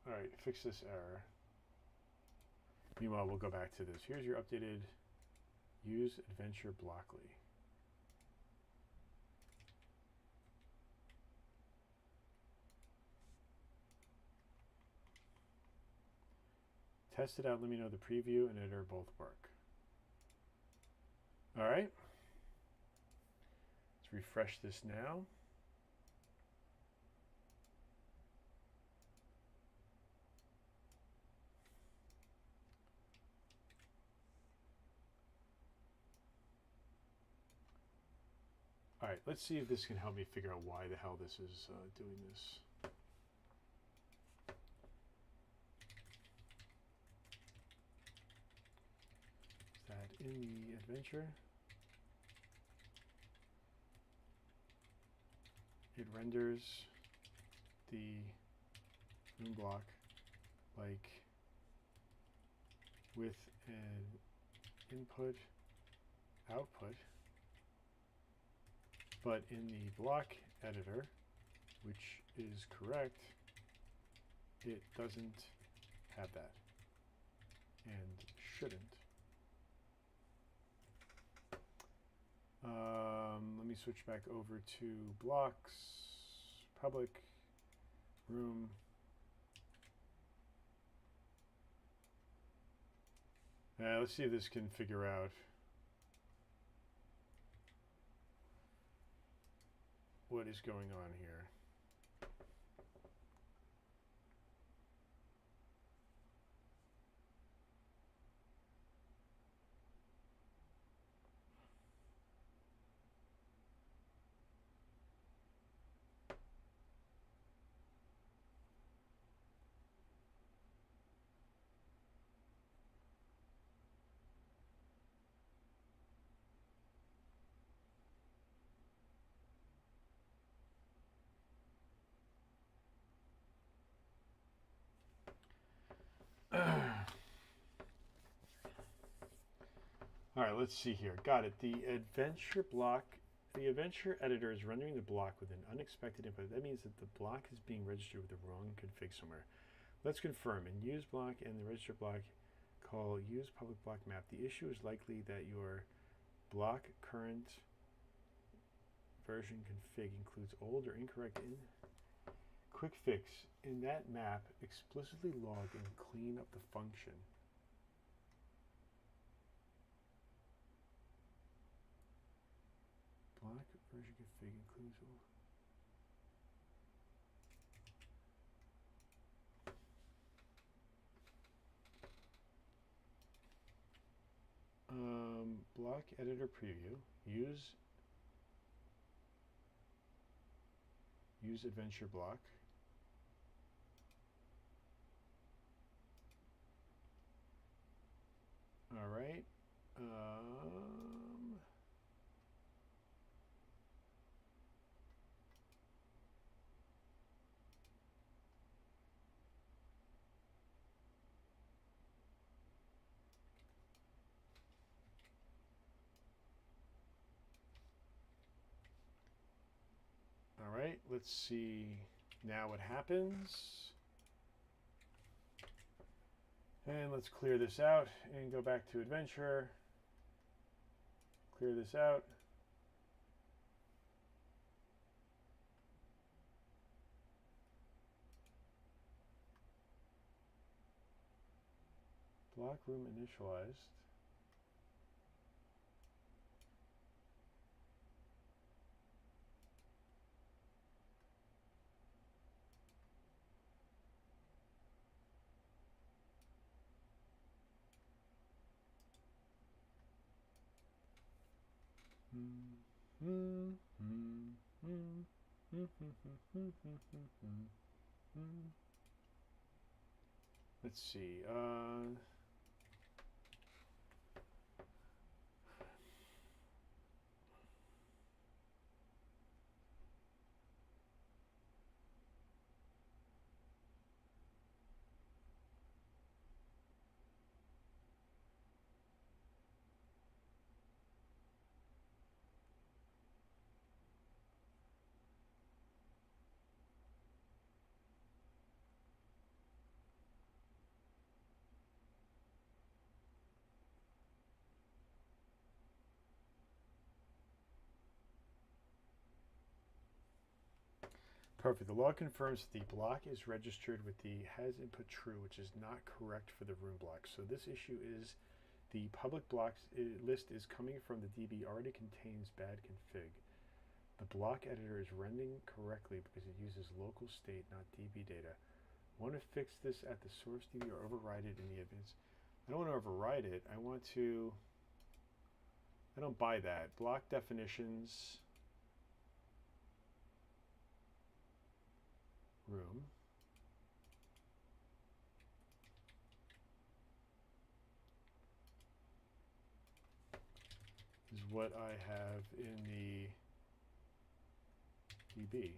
A: All right, fix this error. Meanwhile, we'll go back to this. Here's your updated use adventure Blockly. Test it out. Let me know the preview and editor both work. All right. Let's refresh this now. All right, let's see if this can help me figure out why the hell this is doing this. Is that in the adventure? It renders the room block like with an input output, but in the block editor, which is correct, it doesn't have that and shouldn't. Let me switch back over to blocks, public, room. Let's see if this can figure out what is going on here. All right, let's see here. Got it. The adventure block, the adventure editor is rendering the block with an unexpected input. That means that the block is being registered with the wrong config somewhere. Let's confirm. In use block and the register block, call use public block map. The issue is likely that your block current version config includes old or incorrect quick fix. In that map, explicitly log and clean up the function. Block version config includes block editor preview. Use adventure block. All right. All right, let's see now what happens. And let's clear this out and go back to adventure. Clear this out. Block room initialized. Let's see. Perfect. The log confirms that the block is registered with the has input true, which is not correct for the room block. So this issue is the public blocks list is coming from the DB already contains bad config. The block editor is rendering correctly because it uses local state, not DB data. Want to fix this at the source DB or override it in the advanced? I don't want to override it. I want to. I don't buy that. Block definitions. Room. Is what I have in the DB.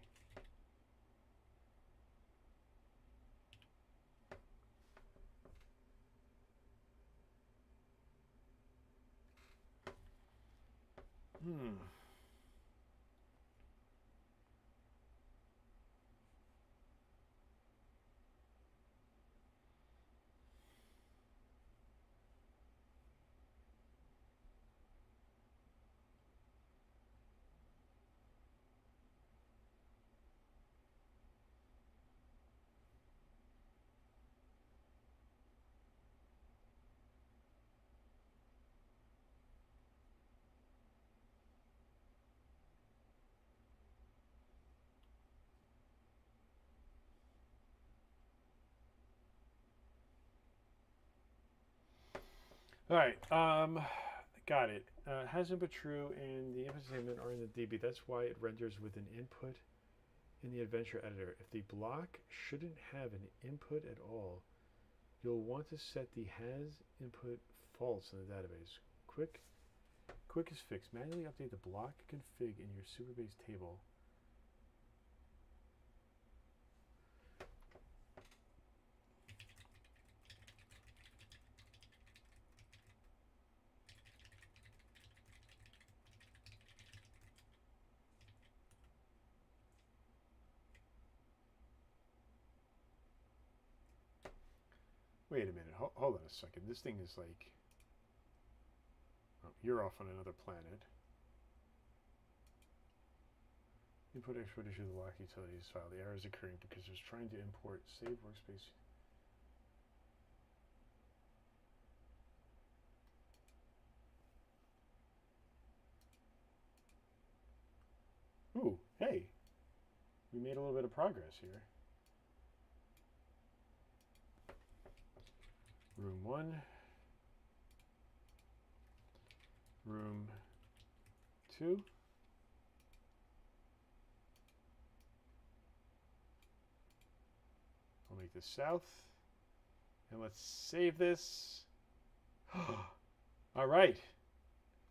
A: All right, got it. Has input true and the input statement are in the DB. That's why it renders with an input in the adventure editor. If the block shouldn't have an input at all, you'll want to set the has input false in the database. Quick is fixed. Manually update the block config in your Superbase table. Wait a minute. Hold on a second. This thing is like... Oh, you're off on another planet. Input export issue the lock utilities file. The error is occurring because it's trying to import save workspace. Ooh, hey. We made a little bit of progress here. Room 1. Room 2. I'll make this south. And let's save this. All right.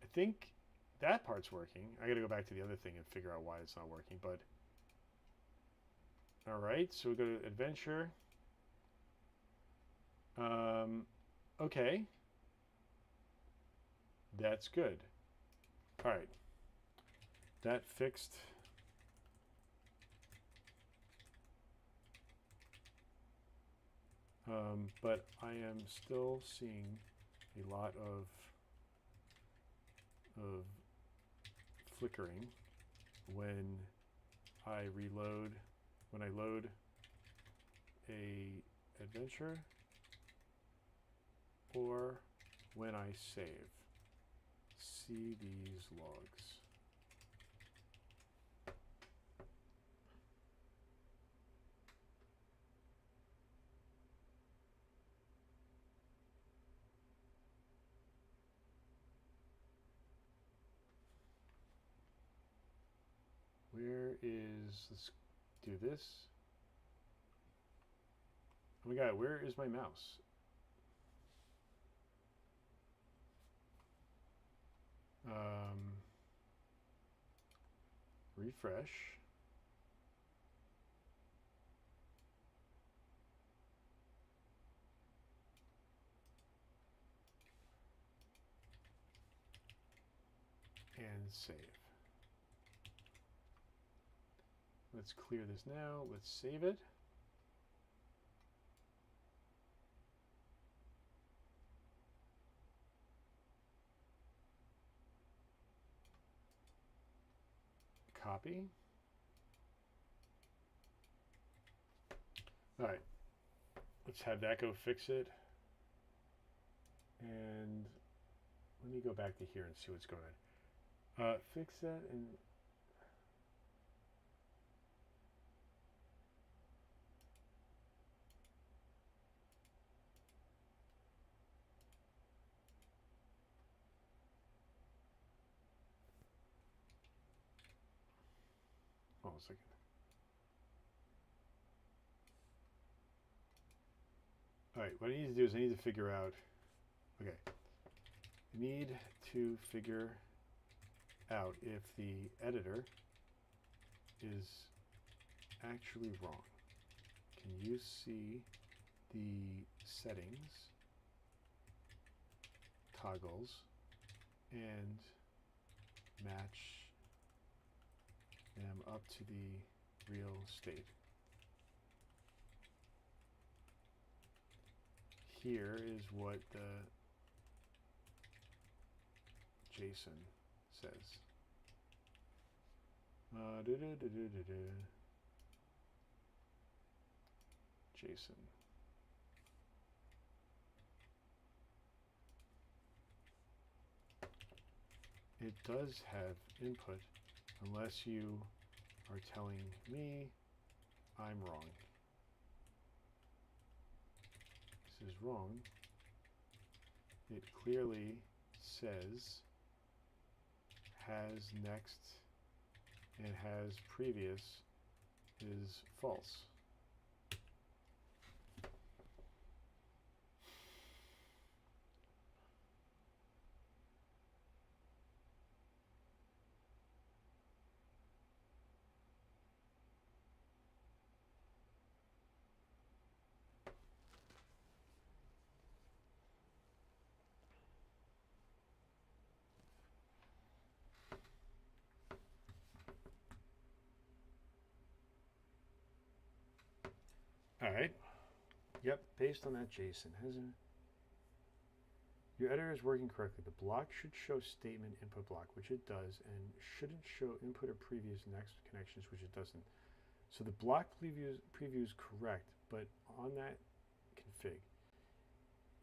A: I think that part's working. I got to go back to the other thing and figure out why it's not working. But all right, so we go to adventure. Okay. That's good. All right. That fixed. But I am still seeing a lot of flickering when I load a adventure or when I save. See these logs. Where is, let's do this. Oh my god, where is my mouse? Refresh. And save. Let's clear this now. Let's save it. Copy. All right. Let's have that go fix it. And let me go back to here and see what's going on. Fix that and hold on a second. All right, what I need to do is I need to figure out, okay, I need to figure out if the editor is actually wrong. Can you see the settings, toggles, and match them up to the real state? Here is what the JSON says. JSON. It does have input unless you are telling me I'm wrong. This is wrong. It clearly says has next and has previous is false. All right. Yep, based on that JSON. Your editor is working correctly. The block should show statement input block, which it does, and shouldn't show input or previous next connections, which it doesn't. So the block preview is correct, but on that config,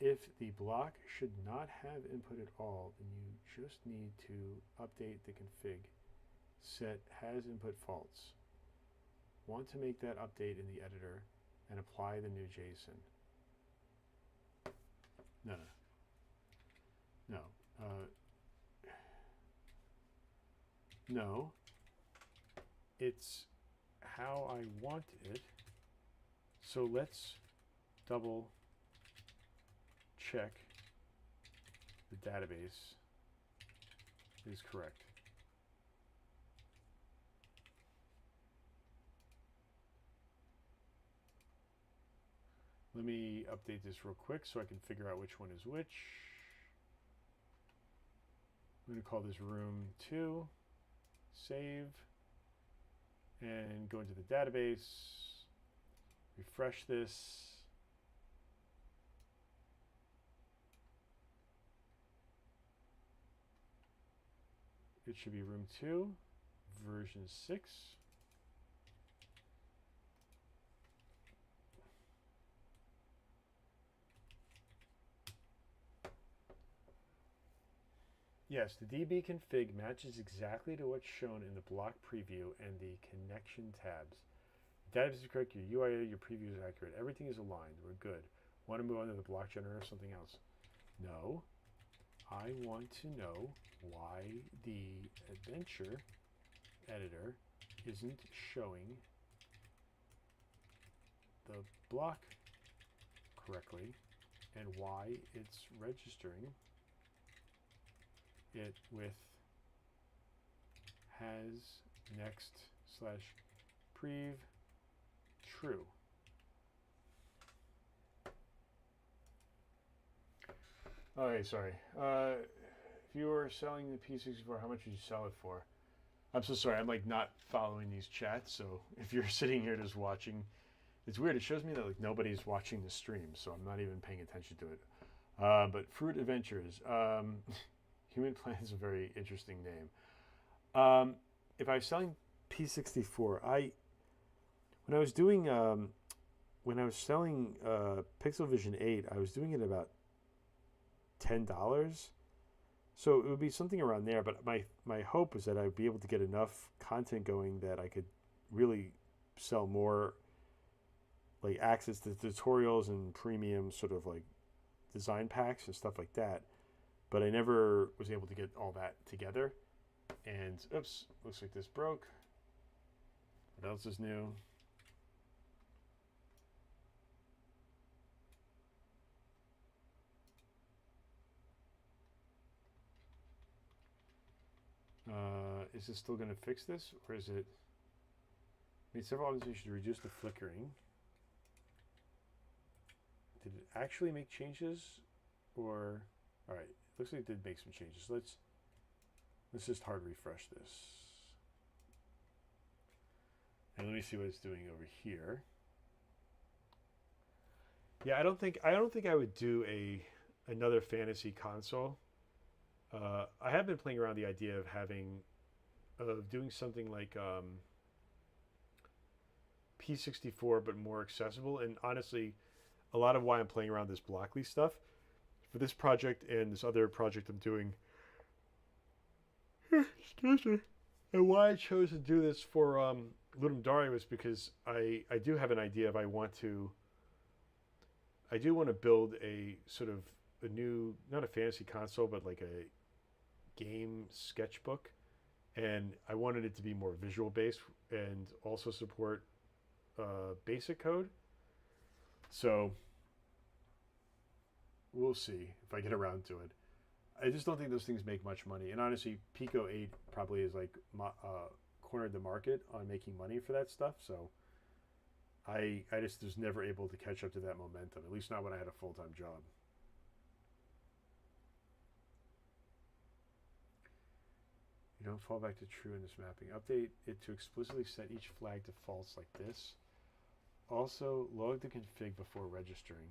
A: if the block should not have input at all, then you just need to update the config. Set has input false. Want to make that update in the editor and apply the new JSON. No, it's how I want it. So let's double check the database is correct. Let me update this real quick so I can figure out which one is which. I'm going to call this room 2, save, and go into the database, refresh this, it should be room 2, version 6. Yes, the DB config matches exactly to what's shown in the block preview and the connection tabs. Database is correct, your UIO, your preview is accurate. Everything is aligned. We're good. Want to move on to the block generator or something else? No. I want to know why the adventure editor isn't showing the block correctly and why it's registering it with has next slash prev true. Okay, sorry. If you were selling the P64, how much would you sell it for? I'm so sorry. I'm like not following these chats. So if you're sitting here just watching, it's weird. It shows me that like nobody's watching the stream, so I'm not even paying attention to it. But Fruit Adventures, Human Plant is a very interesting name. If I was selling P64, when I was doing when I was selling Pixel Vision 8, I was doing it about $10. So it would be something around there, but my hope was that I'd be able to get enough content going that I could really sell more, like access to tutorials and premium sort of like design packs and stuff like that. But I never was able to get all that together. And oops, looks like this broke. What else is new? Is it still going to fix this, or is it? Made several optimizations to reduce the flickering. Did it actually make changes, or all right? Looks like it did make some changes. Let's just hard refresh this, and let me see what it's doing over here. Yeah, I don't think I would do another fantasy console. I have been playing around the idea of doing something like P64, but more accessible. And honestly, a lot of why I'm playing around this Blockly stuff for this project and this other project I'm doing, excuse me, and why I chose to do this for Ludum Dare was because I do have an idea of I do want to build a sort of a new, not a fantasy console, but like a game sketchbook, and I wanted it to be more visual based and also support basic code. So we'll see if I get around to it. I just don't think those things make much money, and honestly, Pico 8 probably is like cornered the market on making money for that stuff. So I just was never able to catch up to that momentum, at least not when I had a full-time job. You don't fall back to true in this mapping. Update it to explicitly set each flag to false like this. Also, log the config before registering.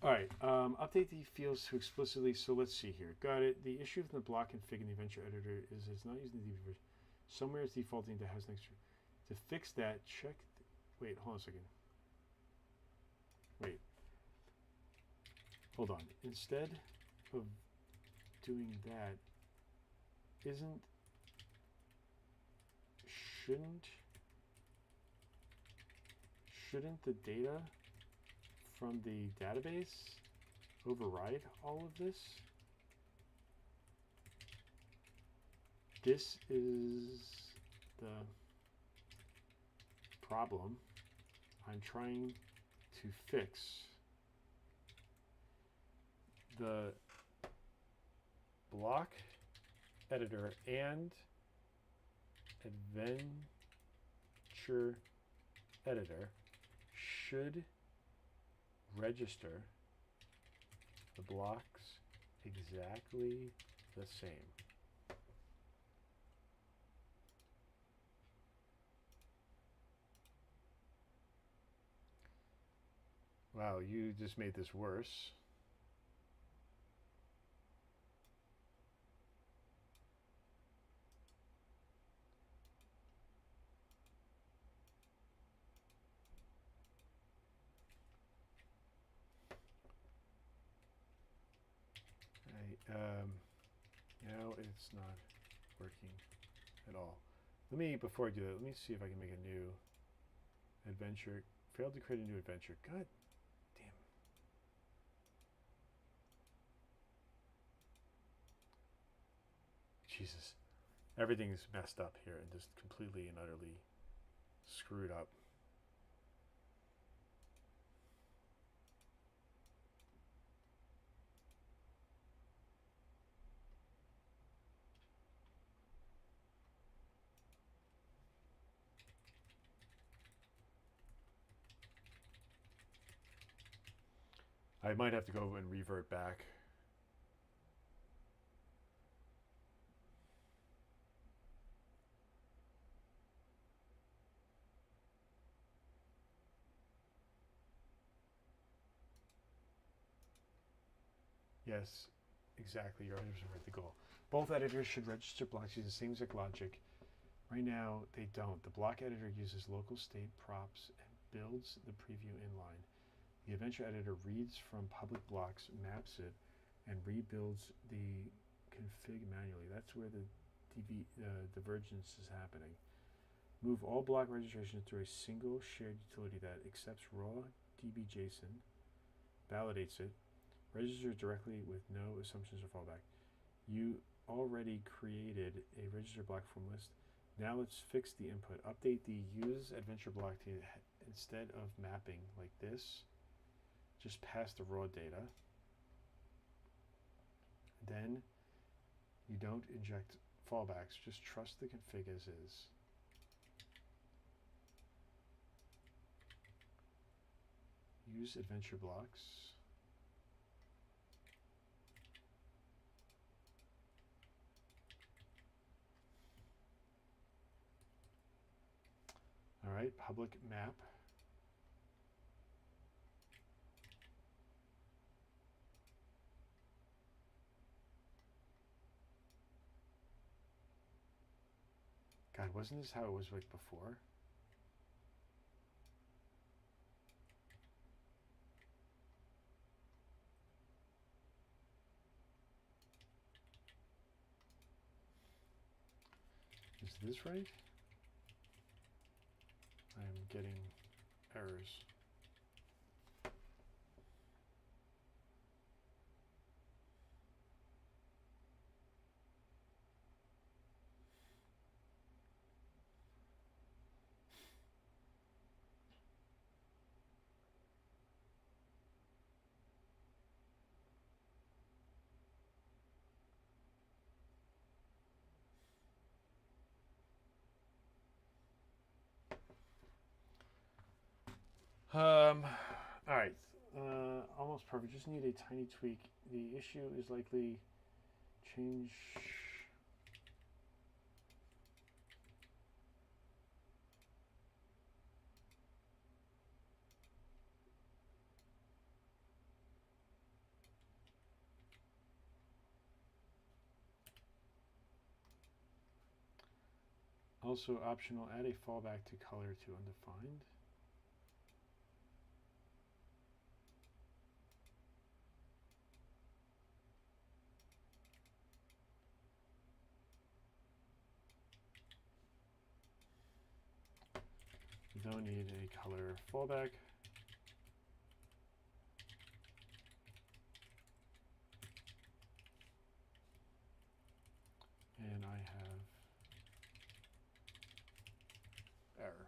A: All right, update the fields to explicitly, so let's see here. Got it. The issue with the block config in the adventure editor is it's not using the version. Somewhere it's defaulting to has next. To fix that, check. Wait, hold on a second. Wait. Hold on. Instead of doing that, shouldn't the data from the database override all of this? This is the problem, I'm trying to fix the block editor and adventure editor should register the blocks exactly the same. Wow, you just made this worse. Now it's not working at all. Let me, before I do that, let me see if I can make a new adventure. Failed to create a new adventure. God damn. Jesus. Everything's messed up here and just completely and utterly screwed up. I might have to go and revert back. Yes, exactly. You're 100% right. The goal. Both editors should register blocks using the same exact logic. Right now, they don't. The block editor uses local state props and builds the preview inline. The adventure editor reads from public blocks, maps it, and rebuilds the config manually. That's where the divergence is happening. Move all block registrations through a single shared utility that accepts raw dbJSON, validates it, registers directly with no assumptions or fallback. You already created a register block from list. Now let's fix the input. Update the use adventure block to, instead of mapping like this, just pass the raw data. Then you don't inject fallbacks, just trust the config as is. Use adventure blocks. All right, public map. God, wasn't this how it was like before? Is this right? I'm getting errors. All right, almost perfect. Just need a tiny tweak. The issue is likely change. Also optional, add a fallback to color to undefined. You don't need a color fallback. And I have error.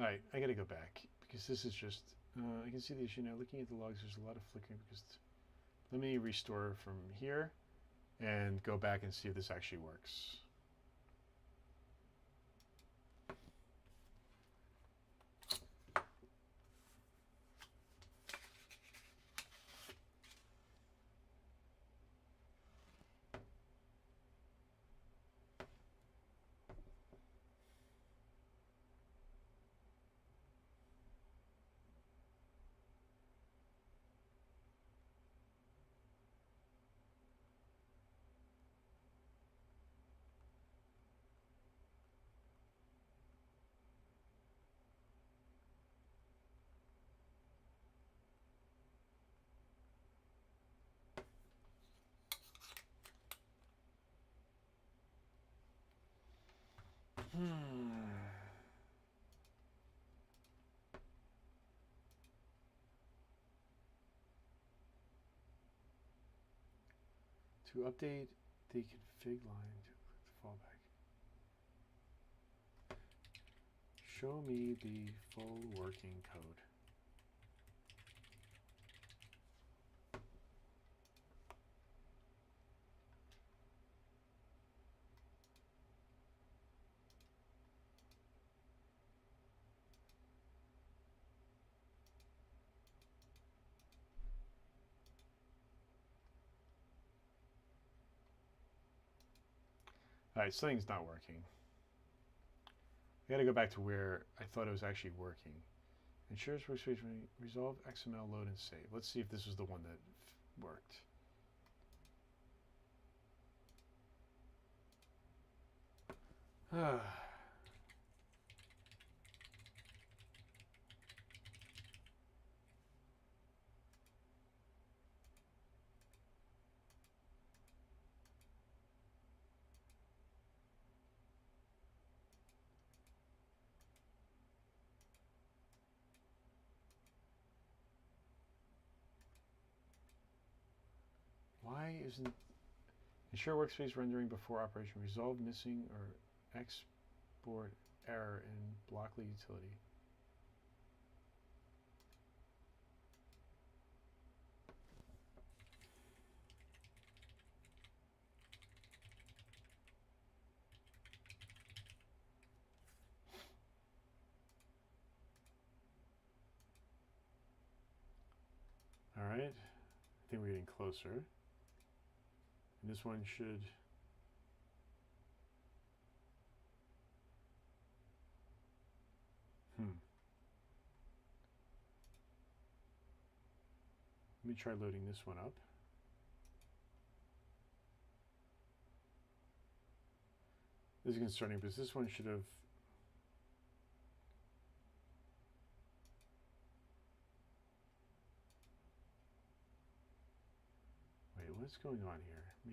A: All right, I got to go back because this is just, I can see the issue now. Looking at the logs, there's a lot of flickering because, let me restore from here and go back and see if this actually works. To update the config line to fallback. Show me the full working code. All right, something's not working. I got to go back to where I thought it was actually working. Ensures workspace resolve XML load and save. Let's see if this was the one that worked. Why isn't ensure workspace rendering before operation resolve missing or export error in Blockly utility? All right, I think we're getting closer. And this one should. Let me try loading this one up. This is concerning because this one should have. Wait, what's going on here? Me.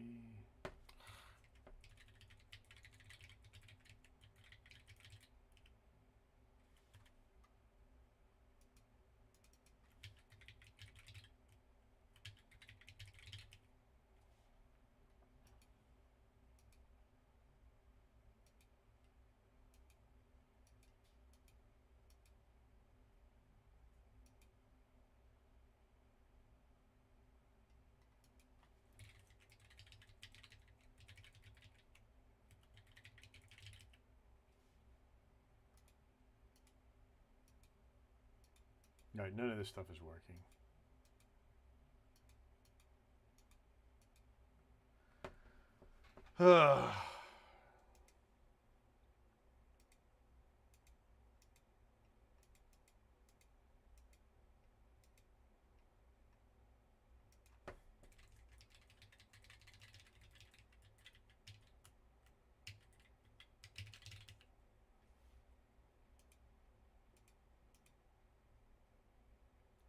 A: All right, none of this stuff is working.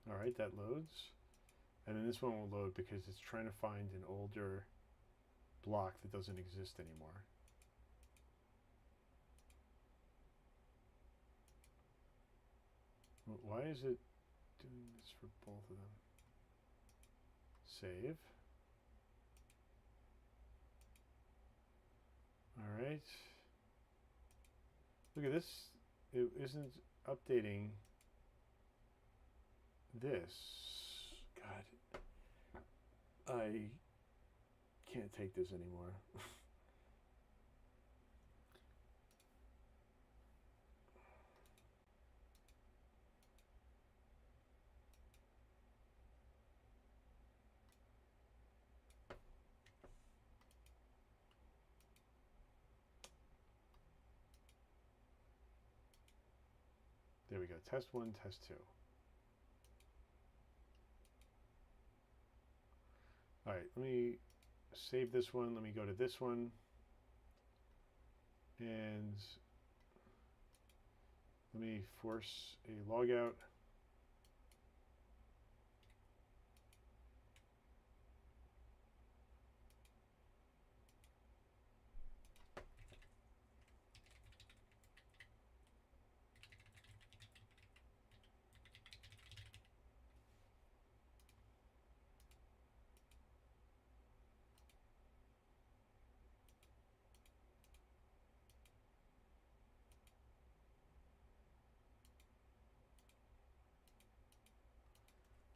A: All right, that loads. And then this one will load because it's trying to find an older block that doesn't exist anymore. Why is it doing this for both of them? Save. All right. Look at this. It isn't updating this. God, I can't take this anymore. There we go. Test 1, test 2. All right, let me save this one. Let me go to this one. And let me force a logout.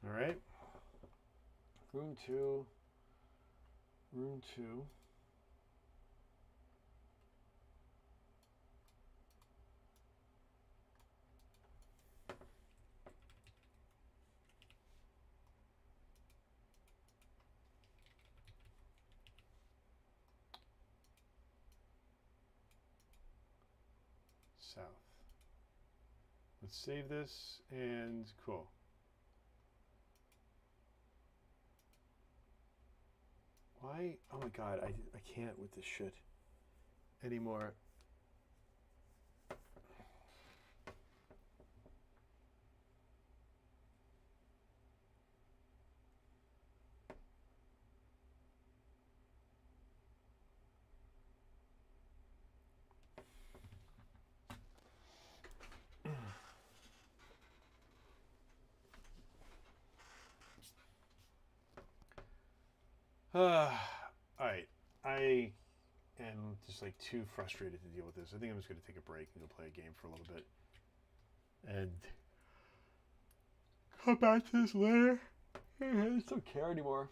A: All right. Room 2. Room 2. South. Let's save this and cool. Why? Oh my god, I can't with this shit anymore. Alright, I am just like too frustrated to deal with this. I think I'm just going to take a break and go play a game for a little bit. And come back to this later. I just don't care anymore.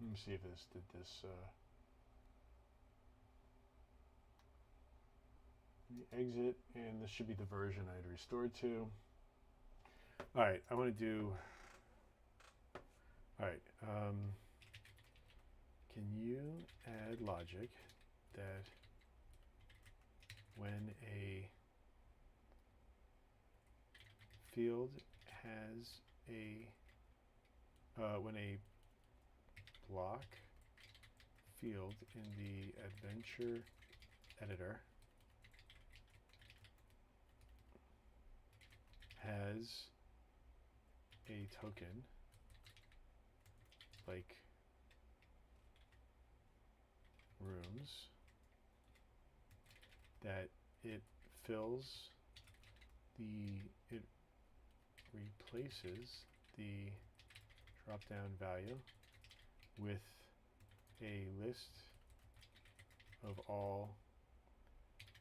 A: Let me see if this did this. Let me exit, and this should be the version I had restored to. All right, I want to do. All right, can you add logic that when a field has a when a block field in the adventure editor has a token like rooms that it fills it replaces the drop down value with a list of all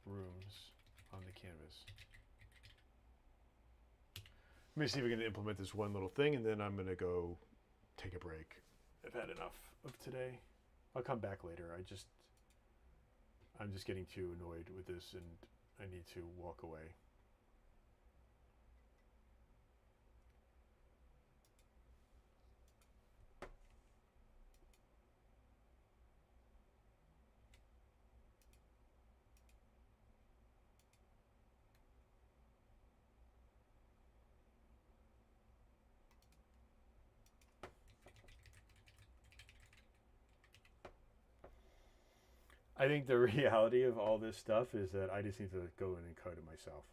A: rooms on the canvas. Let me see if we can implement this one little thing, and then I'm going to go take a break. I've had enough of today. I'll come back later. I'm just getting too annoyed with this, and I need to walk away. I think the reality of all this stuff is that I just need to go in and code it myself.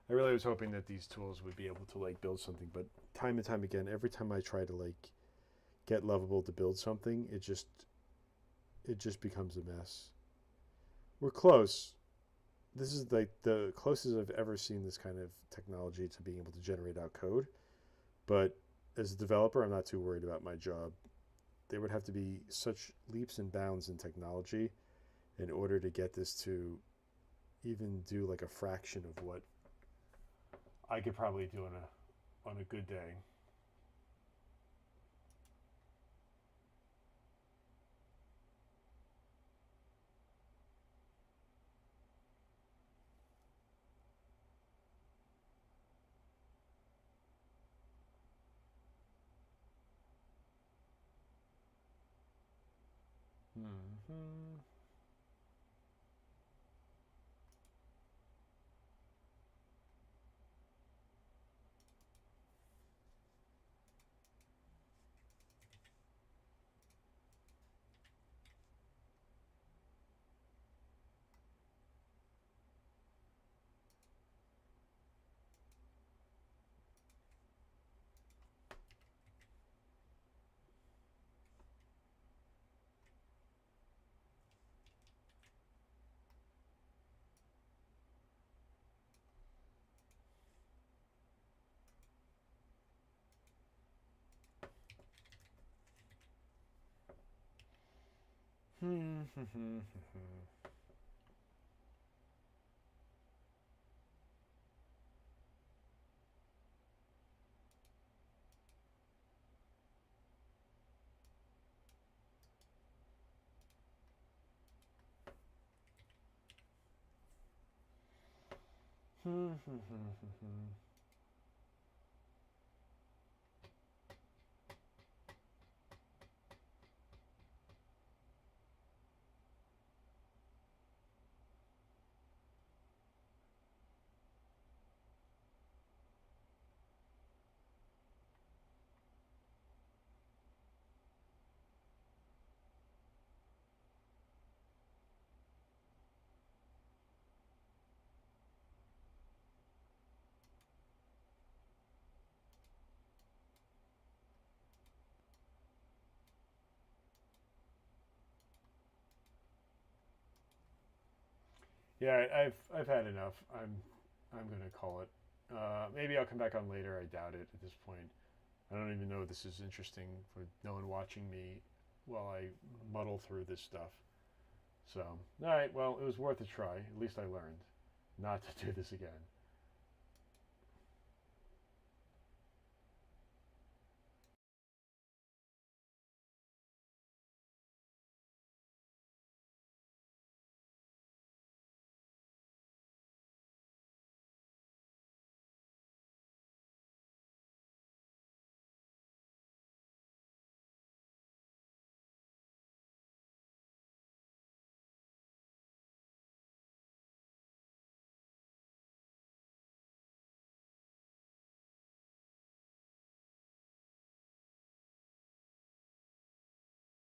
A: I really was hoping that these tools would be able to like build something, but time and time again, every time I try to like get Lovable to build something, it just becomes a mess. We're close. This is like the closest I've ever seen this kind of technology to being able to generate out code. But as a developer, I'm not too worried about my job. There would have to be such leaps and bounds in technology in order to get this to even do like a fraction of what I could probably do on a good day. Mm-hmm. Yeah, I've had enough. I'm gonna call it. Maybe I'll come back on later. I doubt it at this point. I don't even know if this is interesting for no one watching me while I muddle through this stuff. So, all right, well, it was worth a try. At least I learned not to do this again.